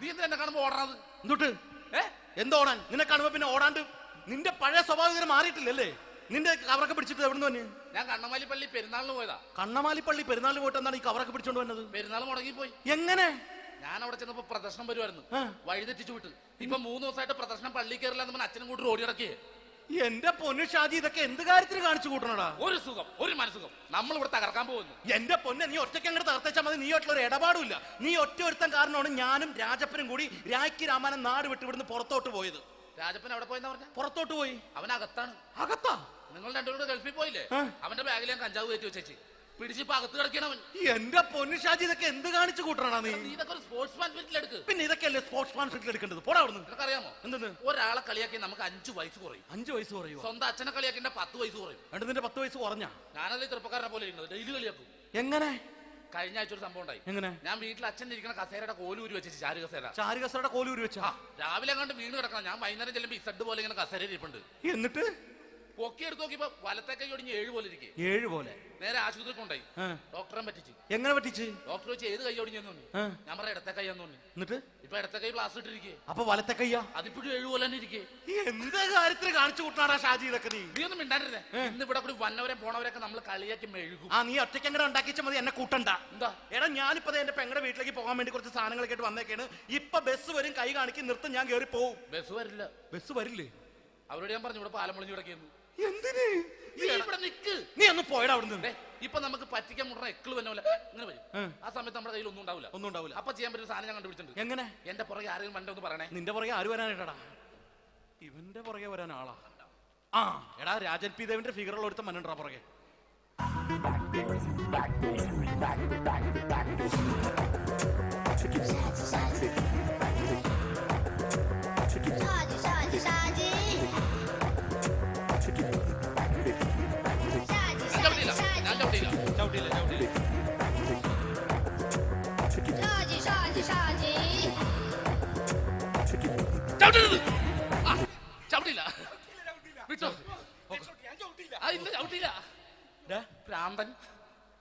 നീ എന്തിനാ കാണുമ്പോ ഓടണത്? എന്തൊട്ട് എന്തോടാൻ? നിന്നെ കാണുമ്പോ പിന്നെ ഓടാണ്ട് നിന്റെ പഴയ സ്വഭാവം ഇങ്ങനെ മാറിയിട്ടില്ലല്ലേ? നിന്റെ കവറൊക്കെ പിടിച്ചിട്ട് എവിടുന്ന് തന്നെ? ഞാൻ കണ്ണമാലിപ്പള്ളി പെരുന്നാളിന് പോയതാ. കണ്ണമാലിപ്പള്ളി പെരുന്നാളിന് പോയിട്ട് എന്താണ് ഈ കവറൊക്കെ പിടിച്ചോണ്ട് വന്നത്? പെരുന്നാൾ മുടങ്ങിപ്പോയി. എങ്ങനെ? ഞാൻ അവിടെ ചെന്നപ്പോ പ്രദർശനം വരുമായിരുന്നു, വഴിതെറ്റിച്ചു വിട്ട്. ഇപ്പൊ 3 ദിവസമായിട്ട് പ്രദർശനം പള്ളി കയറില്ല എന്ന് അച്ഛനും കൂട്ടി ഓടി ഇറക്കിയേ. എന്റെ പൊന്നു ഷാജി, ഇതൊക്കെ എന്ത് കാര്യത്തിന് കാണിച്ചു കൂട്ടണടാ? ഒരു സുഖം, ഒരു മനസുഖം. നമ്മൾ ഇവിടെ തകർക്കാൻ പോകുന്നു. എന്റെ പൊന്നെ, നീ ഒറ്റയ്ക്ക് അങ്ങോട്ട് തകർത്തേച്ചാൽ മതി. നീ ഒറ്റ ഒരു ഇടപാടുമില്ല. നീ ഒറ്റ ഒരുത്തൻ കാരണമാണ് ഞാനും രാജപ്പനും കൂടി രാഖി രാമാനം നാട് വിട്ട് ഇവിടുന്ന് പുറത്തോട്ട് പോയത്. രാജപ്പൻ എവിടെ പോയെന്നാ പറഞ്ഞ? പുറത്തോട്ട് പോയി. അവനകത്താണ്. അകത്താ? നിങ്ങൾ രണ്ടുപേരും ഗൾഫിൽ പോയില്ലേ? അവന്റെ ബാഗിൽ ഞാൻ കഞ്ചാവ് കയറ്റി വെച്ചേച്ച് പിടിച്ചിപ്പോ അകത്ത് കിടക്കണവൻ. എന്റെ പൊന്നു ഷാജി, ഇതൊക്കെ എന്ത് കാണിച്ചു കൂട്ടണ നീ? ഇതൊക്കെ ഒരു സ്പോർട്സ്മാൻ ഫീൽഡിൽ എടുക്ക്. പിന്നെ ഇതൊക്കെയല്ലേ സ്പോർട്സ്മാൻ ഫീൽഡിൽ എടുക്കേണ്ടത്? പോടാ അവിടുന്ന്. നിനക്ക് അറിയാമോ എന്തെന്ന്? ഒരാളെ കളിയാക്കി നമുക്ക് 5 വയസ്സ് കുറയും. 5 വയസ്സ് കുറയും? സ്വന്തം അച്ഛനെ കളിയാക്കി 10 വയസ്സ് കുറയും. നിന്റെ 10 വയസ്സ് കുറഞ്ഞാ? ഞാനത് ചെറുപ്പക്കാരനെ പോലെ ഇരുന്നത് ഡെയിലി കളിയാക്കും. എങ്ങനെ? കഴിഞ്ഞ ആഴ്ച ഒരു സംഭവം ഉണ്ടായി. എങ്ങനെ? ഞാൻ വീട്ടിൽ അച്ഛൻ ഇരിക്കുന്ന കസേരയുടെ കോലൂരി വെച്ചു. ചാരു കസേരയുടെ കോലൂരി വെച്ചാ? രാവിലെ അങ്ങോട്ട് വീണ് കിടക്കണം. ഞാൻ വൈകുന്നേരം ചെല്ലുമ്പോ ഇസഡ് പോലെ ഇങ്ങനെ കസേര ഇരിപ്പുണ്ട്. എന്നിട്ട് പൊക്കി എടുത്ത് നോക്കിയപ്പോ വലത്തെ കൈ ഒടിഞ്ഞ് 7 പോലെ ഇരിക്കും. 7 പോലെ? നേരെ ആശുപത്രി കൊണ്ടായി. ഡോക്ടറെ പറ്റിച്ച്. എങ്ങനെ പറ്റിച്ച്? ഡോക്ടർ വെച്ച് ഏത് കൈ ഒടിഞ്ഞെന്ന് പറഞ്ഞു. ഞാൻ പറഞ്ഞ ഇടത്തെ കൈയാന്ന് പറഞ്ഞു. എന്നിട്ട് ഇപ്പൊ ഇടത്തെ കൈ പ്ലാസ്റ്റർ ഇട്ടിരിക്കേ. അപ്പൊ വലത്തെ കൈയാ? അതിപ്പോഴും 7 പോലെ തന്നെ ഇരിക്കേ. എന്ത് കാര്യത്തിന് കാണിച്ചു കൂട്ടാടാ ഷാജി ഇതൊക്കെ? നീ ഒന്നും മിണ്ടാണ്ടിരുന്നേ. ഇന്ന് ഇവിടെ കൂടി വന്നവരെ പോണവരൊക്കെ നമ്മൾ കളിയാക്കി മെഴുകും. നീ ഒറ്റയ്ക്ക് അങ്ങനെ ഉണ്ടാക്കിച്ച മതി, എന്നെ കൂട്ടണ്ട. എന്താ? എടാ, ഞാനിപ്പോ എന്റെ പെങ്ങളുടെ വീട്ടിലേക്ക് പോകാൻ വേണ്ടി കുറച്ച് സാധനങ്ങളൊക്കെ ആയിട്ട് വന്നേക്കാണ്. ഇപ്പൊ ബസ് വരും, കൈ കാണിക്കും, നിർത്തും, ഞാൻ കയറി പോവും. ബസ് വരില്ല. ബസ് വരില്ലേ? അവരോട് ഞാൻ പറഞ്ഞു ഇവിടെ പാലം പൊളിഞ്ഞു കിടക്കുന്നു. എന്തിന്? ഇവിടെ നിക്ക്. നീ ഒന്ന് പോയടാ അവിടുന്ന്. ഇപ്പൊ നമുക്ക് പറ്റിക്കാൻ മുട്ട എക്കള് വന്ന പോലെ ഇങ്ങനെ വരും. ആ സമയത്ത് നമ്മുടെ കയ്യിൽ ഒന്നും ഉണ്ടാവില്ല. അപ്പൊ ചെയ്യാൻ പറ്റുന്ന സാധനം ഞാൻ കണ്ടുപിടിച്ചിട്ടുണ്ട്. എങ്ങനെ? എന്റെ പുറകെ ആരെങ്കിലും വണ്ടി ഒന്ന് പറയണേ. നിന്റെ പുറകെ ആര് വരാനായിട്ടാ? ഇവന്റെ പുറകെ വരാൻ ആളാ? എടാ, രാജൻ പി ദേവിന്റെ ഫിഗറുള്ള ഒരുത്തം മനുണ്ടാ പുറകെ.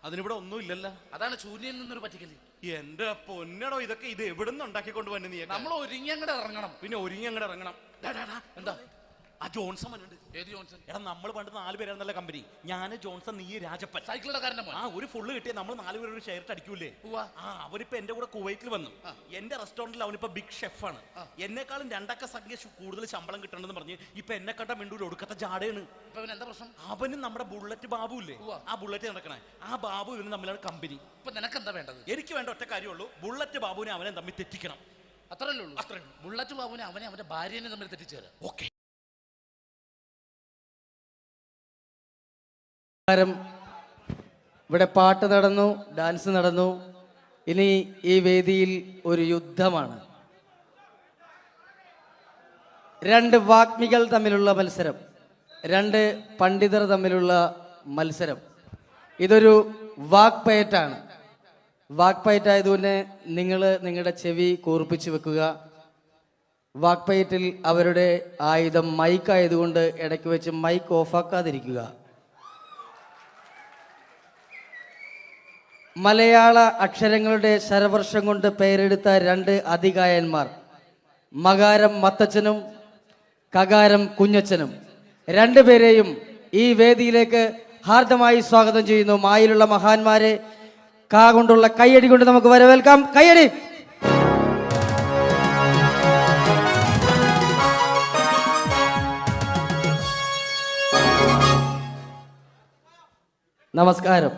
അതിനിവിടെ ഒന്നും ഇല്ലല്ലോ. അതാണ് ശൂന്യയിൽ നിന്നൊരു പറ്റിക്കല്. എന്റെ പൊന്നടോ, ഇതൊക്കെ ഇത് എവിടുന്ന് ഉണ്ടാക്കിക്കൊണ്ട് വന്നു നീ? നമ്മൾ ഒരുങ്ങി അങ്ങോട്ട് ഇറങ്ങണം. പിന്നെ ഒരുങ്ങി അങ്ങോട്ട് ഇറങ്ങണം. എന്താ? ആ ജോൺസൺ വന്നിട്ടുണ്ട്. ഏത് ജോൺസൺ? എടാ, നമ്മൾ പണ്ട് 4 പേരായിരുന്നല്ല കമ്പനി. ഞാൻ, ജോൺസൺ, നീ, രാജപ്പൻ. സൈക്കിളുടെ കാരന്റെ മോൻ. ഒരു ഫുള്ള് കിട്ടിയ നമ്മൾ 4 പേര് ഒരു ഷെയർ അടിക്കൂലേ? അവരിപ്പോ എന്റെ കൂടെ കുവൈറ്റിൽ വന്നു. എന്റെ റെസ്റ്റോറന്റിൽ അവനിപ്പോ ബിഗ് ഷെഫാണ്. എന്നെക്കാളും 2 അക്ക സംഖ്യ കൂടുതൽ ശമ്പളം കിട്ടണമെന്ന് പറഞ്ഞ് ഇപ്പൊ എന്നെ കണ്ട മിണ്ടൂര് ഒടുക്കത്തെ ജാടയാണ്. എന്താ പ്രശ്നം? അവനും നമ്മുടെ ബുള്ളറ്റ് ബാബു ഇല്ലേ, ആ ബുള്ളറ്റ് നടക്കണേ, ആ ബാബു ഇവനും തമ്മിലാണ് കമ്പനി. ഇപ്പൊ നിനക്ക് എന്താ വേണ്ടത്? എനിക്ക് വേണ്ട ഒറ്റ കാര്യമുള്ളൂ, ബുള്ളറ്റ് ബാബുവിനെ അവനെ തമ്മിൽ തെറ്റിക്കണം. അത്രയല്ലേ ഉള്ളൂ? ബുള്ളറ്റ് ബാബുവിനെ അവന്റെ ഭാര്യനെ തമ്മിൽ തെറ്റിച്ചേരാം. ഓക്കെ. ഇവിടെ പാട്ട് നടന്നു, ഡാൻസ് നടന്നു. ഇനി ഈ വേദിയിൽ ഒരു യുദ്ധമാണ്. രണ്ട് വാഗ്മികൾ തമ്മിലുള്ള മത്സരം, രണ്ട് പണ്ഡിതർ തമ്മിലുള്ള മത്സരം. ഇതൊരു വാക്പയറ്റാണ്. വാക്പയറ്റായതുകൊണ്ട് നിങ്ങൾ നിങ്ങളുടെ ചെവി കൂർപ്പിച്ച് വെക്കുക. വാക്പയറ്റിൽ അവരുടെ ആയുധം മൈക്കായതുകൊണ്ട് ഇടയ്ക്ക് വെച്ച് മൈക്ക് ഓഫാക്കാതിരിക്കുക. മലയാള അക്ഷരങ്ങളുടെ ശരവർഷം കൊണ്ട് പേരെടുത്ത രണ്ട് അതികായന്മാർ, മകാരം മത്തച്ഛനും കകാരം കുഞ്ഞച്ഛനും, രണ്ടുപേരെയും ഈ വേദിയിലേക്ക് ഹാർദമായി സ്വാഗതം ചെയ്യുന്നു. മായിലുള്ള മഹാന്മാരെ കാ കൊണ്ടുള്ള കയ്യടി കൊണ്ട് നമുക്ക് വരവേൽക്കാം. കയ്യടി. നമസ്കാരം.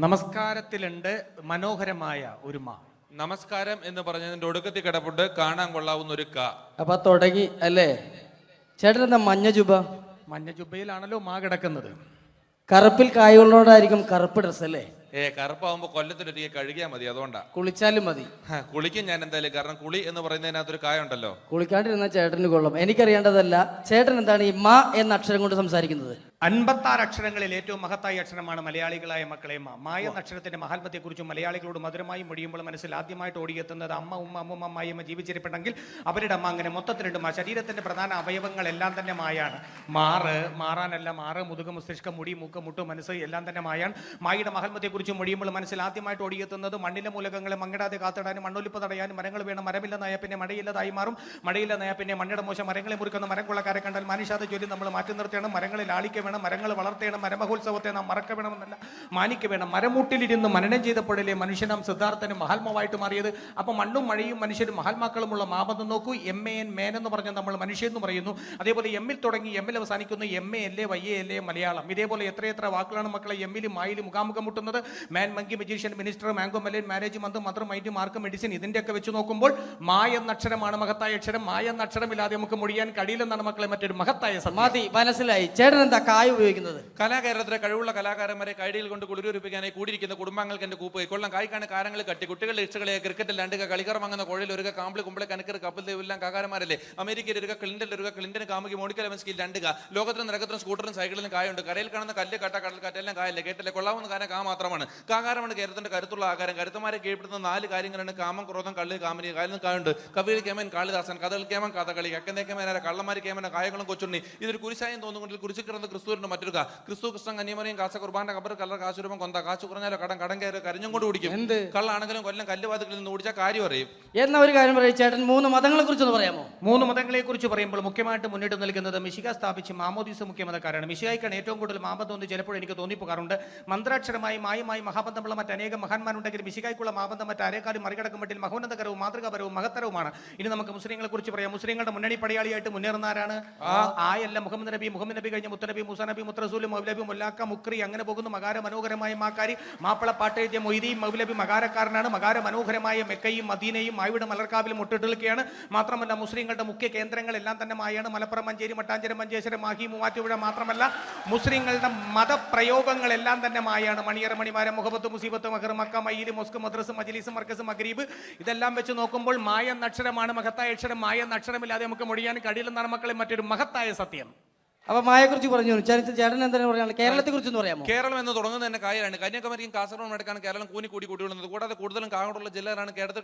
നമസ്കാരത്തിലുണ്ട് മനോഹരമായ ഒരു മാ. നമസ്കാരം എന്ന് പറഞ്ഞതിന്റെ ഒടുക്കത്തിൽ കിടപ്പുണ്ട് കാണാൻ കൊള്ളാവുന്ന ഒരു ക. അപ്പൊ തുടങ്ങി അല്ലേ? ചേട്ടൻ എന്താ മഞ്ഞ ജുബ? മഞ്ഞ ജുബയിലാണല്ലോ മാ കിടക്കുന്നത്. കറുപ്പിൽ കായുള്ളോടായിരിക്കും കറുപ്പ് ഡ്രസ് അല്ലേ? കറുപ്പാവുമ്പോ കൊല്ലത്തിലൊരിക്കൽ കഴുകിയാൽ മതി, അതുകൊണ്ടാ. കുളിച്ചാലും മതി. കുളിക്കും ഞാൻ എന്തായാലും, കാരണം കുളി എന്ന് പറയുന്നതിനകത്തൊരു കായുണ്ടല്ലോ. കുളിക്കാണ്ടിരുന്ന ചേട്ടന് കൊള്ളും. എനിക്കറിയേണ്ടതല്ല, ചേട്ടൻ എന്താണ് ഈ മാ എന്ന അക്ഷരം കൊണ്ട് സംസാരിക്കുന്നത്? 56 അക്ഷരങ്ങളിൽ ഏറ്റവും മഹത്തായ അക്ഷരമാണ് മലയാളികളായ മക്കളെ മാ. മായ എന്ന അക്ഷരത്തിന്റെ മഹാത്മ്യത്തെക്കുറിച്ചും മലയാളികളോട് മധുരമായി മൊഴിയുമ്പോൾ മനസ്സിൽ ആദ്യമായിട്ട് ഓടിയെത്തുന്നത് അമ്മ, ഉമ്മ, അമ്മുമ്മ, അമ്മായിയമ്മ ജീവിച്ചിരിപ്പുണ്ടെങ്കിൽ അവരുടെ അമ്മ. അങ്ങനെ മൊത്തത്തിലുണ്ട് മാ. ശരീരത്തിന്റെ പ്രധാന അവയവങ്ങളെല്ലാം തന്നെ മായാണ്. മാറാനല്ല, മാറ്, മുതുക, മസ്തിഷ്കം, മുടി, മൂക്ക്, മുട്ട്, മനസ്സ് എല്ലാം തന്നെ മായാണ്. മായയുടെ മഹാത്മ്യത്തെക്കുറിച്ചും മൊഴിയുമ്പോൾ മനസ്സിൽ ആദ്യമായിട്ട് ഓടിയെത്തുന്നത് മണ്ണിലെ മൂലകങ്ങളെ മങ്ങിടാതെ കാത്തിടാനും മണ്ണൊലിപ്പ് തടയാനും മരങ്ങൾ വേണം. മരമില്ലെന്നായ പിന്നെ മഴയില്ലതായി മാറും, മഴയില്ലെന്നായ പിന്നെ മണ്ണിയുടെ മോശം. മരങ്ങളെ മുറിക്കുന്ന മരം കൊള്ളക്കാരെ കണ്ടാൽ മനുഷ്യാത ജോലി നമ്മൾ മാറ്റി നിർത്തണം. മരങ്ങളെ ലാളിക്ക വേണം, മരങ്ങൾ വളർത്തേണം. മരമഹോത്സവത്തെ നാം മറക്ക വേണമെന്നല്ല, മാനിക്ക വേണം. മരമൂട്ടിലിരുന്ന് മനനം ചെയ്തപ്പോഴല്ലേ മനുഷ്യനാം സിദ്ധാർത്ഥനും മഹാത്മാവായിട്ട് മാറിയത്. അപ്പൊ മണ്ണും മഴയും മനുഷ്യരും മഹാത്മാക്കളുമുള്ള മാപം നോക്കൂ. MAN മേൻ എന്ന് പറഞ്ഞാൽ നമ്മൾ മനുഷ്യൻ എന്ന് പറയുന്നു. അതേപോലെ എമ്മിൽ തുടങ്ങി എമ്മിൽ അവസാനിക്കുന്നു. MA അല്ലേ, YA അല്ലേ മലയാളം. ഇതേപോലെ എത്രയെത്ര വാക്കുകളാണ് മക്കളെ എമ്മിലും മായിലും മുഖാമുഖം മുട്ടുന്നത്. Man, monkey, magician, minister, mango, melon, marriage, മന്ത്രം, മന്ത്രം, മൈൻഡ്, മാർക്ക്, മെഡിസിൻ, ഇതിന്റെയൊക്കെ വെച്ച് നോക്കുമ്പോൾ മായ എന്ന അക്ഷരമാണ് മഹത്തായ അക്ഷരം. മായ എന്ന അക്ഷരമില്ലാതെ നമുക്ക് മൊഴിയാൻ കഴിയില്ലെന്നാണ് മക്കളെ മറ്റൊരു മഹത്തായ സമാധി. മനസ്സിലായി. ചേട്ടൻ എന്താ കായ ഉപയോഗിക്കുന്നത്? കലാകാരത്തിലെ കഴിവുള്ള കലാകാരന്മാരെ കൈഡിയിൽ കൊണ്ട് കുളിരൂരിപ്പിക്കാനായി കൂടിയിരിക്കുന്ന കുടുംബാംഗങ്ങൾക്ക് എന്റെ കൂപ്പ് കൊള്ളം കായ്ക്കാണ് കാരങ്ങൾ കട്ടി കുട്ടികളുടെ ഇഷ്ടകളെ ക്രിക്കറ്റിൽ രണ്ടുക കളിക്കർ വാങ്ങുന്ന കോഴിൽ ഒരു കാമ്പിളി കുമ്പളെ കനക്കർ കപ്പിൽ എല്ലാം കാകാരന്മാരല്ലേ. അമേരിക്കയിൽ ഒരു ക്ലിന്റൻ ഒരു ക്ലിന്റന് കാമുകി മോണിക്ക ലെവൻസ്കിൽ രണ്ടുക. ലോകത്തിന് നിരക്കത്തിനും സ്കൂട്ടറും സൈക്കിളിലും കായുണ്ട്. കരയിൽ കാണുന്ന കല്ല്, കട്ട, കടൽക്കാറ്റ് എല്ലാം കായല്ലേ. കേട്ടല്ലേ, കൊള്ളാവുന്ന കാര്യം കാ മാത്രമാണ്. കാകാരമാണ് കേരളത്തിന്റെ കരുത്തുള്ള ആകാരം. കരുത്തമാരെ കീഴ്പ്പെടുത്തുന്ന 4 കാര്യങ്ങളാണ് കാമം, ക്രോധം, കള്ളി, കാമിനി. കായലിന് കായുണ്ട്. കവികൾ കേമൻ കാളിദാസൻ, കഥകൾ കേമൻ കഥകളി, അക്കന്തേ കേമനാര, കള്ളന്മാരി കേമന, കായകളും കൊച്ചുണ്ണി. ഇതൊരു കുരിശായം തോന്നുകൊണ്ടിൽ കുരിശു കിടന്ന് ക്രിസ്തുവിന്റെ മറ്റൊരു കാ. ക്രിസ്തു, കൃഷ്ണൻ, കന്യമറിയും, കാസ കുർബാന്റെ കബർ, കല്ലർ, കാശുരൂപം, കൊന്ത. കാശു കുറഞ്ഞാലോ കടം കയറി കരഞ്ഞും കൊണ്ട് കുടിക്കും. കള്ളാണെങ്കിലും കൊല്ലം കല്ലുവാതികളിൽ നിന്ന് ഓടിച്ചാൽ കാര്യം അറിയും. എന്ന ഒരു കാര്യം പറയും ചേട്ടൻ. 3 മതങ്ങളെ കുറിച്ചൊന്ന് പറയാമോ? 3 മതങ്ങളെ കുറിച്ച് പറയുമ്പോൾ മുഖ്യമായിട്ട് മുന്നിട്ട് നിൽക്കുന്നത് മിശിക സ്ഥാപിച്ച് മാമോദീസ മുഖ്യമതക്കാരാണ്. മിശികായിക്കാണ് ഏറ്റവും കൂടുതൽ മാപം തോന്നി ചിലപ്പോൾ എനിക്ക് തോന്നിപ്പോകാറുണ്ട്. മന്ത്രാക്ഷരമായി മായുമായി മഹാബന്ധമുള്ള മറ്റനേകം മഹാന്മാരുണ്ടെങ്കിൽ മിശികായ്ക്കുള്ള മാബന്ധം മറ്റാരേക്കാളും മറികടക്കും മട്ടിൽ മഹോന്നതകരവും മാതൃകാപരവും മഹത്തരവുമാണ്. ഇനി നമുക്ക് മുസ്ലിങ്ങളെ കുറിച്ച് പറയാം. മുസ്ലിങ്ങളുടെ മുന്നണി പടയാളിയായിട്ട് മുന്നേറുന്നവരാണ് ആയല്ല മുഹമ്മദ് നബി, മുഹമ്മദ് നബി കഴിഞ്ഞ മുത്തനബി, മൂസ നബി, മുത്തറസൂൽ, മൗലബി, മുല്ലാക്ക, മുക്രി, അങ്ങനെ പോകുന്നു. മകാര മനോഹരമായ മാക്കാരി, മാപ്പിള പാട്ടെഴുതിയ മൊയ്തീൻ മൗലബി മകാരക്കാരനാണ്. മകാര മനോഹരമായ മെക്കയും മദീനയും മായുടെ മലർക്കാവിലും മുട്ടിട്ടിരിക്കുകയാണ്. മാത്രമല്ല മുസ്ലിങ്ങളുടെ മുഖ്യ കേന്ദ്രങ്ങളെല്ലാം തന്നെ മായാണ്. മലപ്പുറം, മഞ്ചേരി, മട്ടാഞ്ചേരി, മഞ്ചേശ്വരം, മാഹി, മൂവാറ്റുപുഴ. മാത്രമല്ല മുസ്ലിങ്ങളുടെ മതപ്രയോഗങ്ങളെല്ലാം തന്നെ മായാണ്. മണിയറ, മണിമാരം, മുഹബത്ത്, മുസീബത്ത്, മഹർ, മക്ക, മയ്യിൽ, മൊസ്ക്, മദ്രസ്, മജ്ലിസ്, മർക്കസ്, മഗ്രീബ്, ഇതെല്ലാം വെച്ച് നോക്കുമ്പോൾ മായ എന്ന അക്ഷരമാണ് മഹത്തായ അക്ഷരം. മായ എന്ന അക്ഷരമില്ലാതെ നമുക്ക് മൊഴിയാൻ കഴിയില്ലെന്നാണ് മക്കളെ മറ്റൊരു മഹത്തായ സത്യം. അപ്പൊ മായയെ കുറിച്ച് പറഞ്ഞു. ചേട്ടൻ എന്താണ് പറയാനുള്ളത്? കേരളത്തെ കുറിച്ച് പറയാമോ? കേരളം എന്ന് തുടങ്ങുന്നത് തന്നെ കായാണ്. കന്യാകുമാരിയും കാസർഗോഡ് നടക്കാണ് കേരളം കൂടി കൂടിയുള്ളത്. കൂടാതെ കൂടുതലും കാകോടുള്ള ജില്ലകളാണ് കേരളത്തിൽ.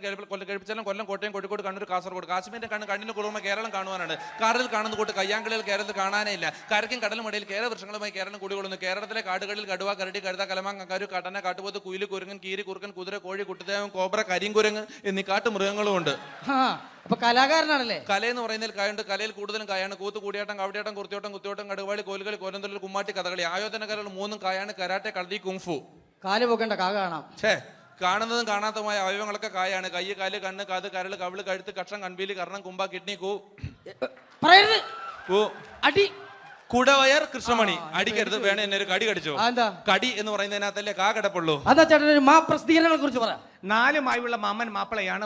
കഴിപ്പിച്ചാലും കൊല്ലം, കോട്ടയം, കോഴിക്കോട്, കണ്ണൂർ, കാസർഗോഡ്. കാശ്മീരിന്റെ കണ്ണിന് കുറുമ കേരളം കാണുവാനാണ്. കാറിൽ കാണുന്ന കൂട്ട് കയ്യാങ്കളിൽ കേരളത്തിൽ കാണാനേ ഇല്ല. കരയ്ക്കും കടലും ഇടയിൽ കേരള വൃക്ഷങ്ങളുമായി കേരളം കൂടികൊള്ളുന്നു. കേരളത്തിലെ കാടുകളിൽ കടുവ, കരടി, കഴുത, കലമാങ്ങ, കരു, കട്ടന, കാട്ടുപോത്ത്, കുയില്, കുരങ്ങൻ, കീരി, കുറുക്കൻ, കുതിര, കോഴി, കുട്ടിദേവൻ, കോബ്ര, കരിങ്കുരങ്ങ് എന്നീ കാട്ടുമൃഗങ്ങളും ഉണ്ട്. അപ്പൊ കലാകാരനാണല്ലേ? കലയെന്ന് പറയുന്നതിൽ കായുണ്ട്. കലയിൽ കൂടുതലും കായാണ്. കൂത്ത്, കൂടിയാട്ടം, കവടിയാട്ടം, കുർത്തിയോട്ടം, കുത്തിയോട്ടം, കടുവാളി, കോലുകളി, കോലന്തൊഴിൽ, കുമ്മാട്ടി, കഥകളി. ആയോധന കലകൾ 3 കായാണ്. കരാട്ടെ, കളരി, കുങ്ഫു. കാല് പോകേണ്ട കാ കാണാം. കാണുന്നതും കാണാത്തതുമായ അവയവങ്ങളൊക്കെ കായാണ്. കൈ, കാല്, കണ്ണ്, കാത്, കരള്, കവിള്, കഴുത്ത്, കക്ഷം, കൺപീലി, കർണം, കുമ്പ, കിഡ്നി, അടി, കുടവയർ, കൃഷ്ണമണി. അടിക്കരുത്, വേണേ എന്നെ ഒരു കടി കടിച്ചോ. കടി എന്ന് പറയുന്നതിനകത്തല്ലേ കാ കിടപ്പുള്ളൂ. അതാ ചേട്ടൻ ഒരു മാ പ്രസിദ്ധീകരണങ്ങളെ കുറിച്ച് പറ. 4 മായുള്ള മാമൻ മാപ്പിളയാണ്.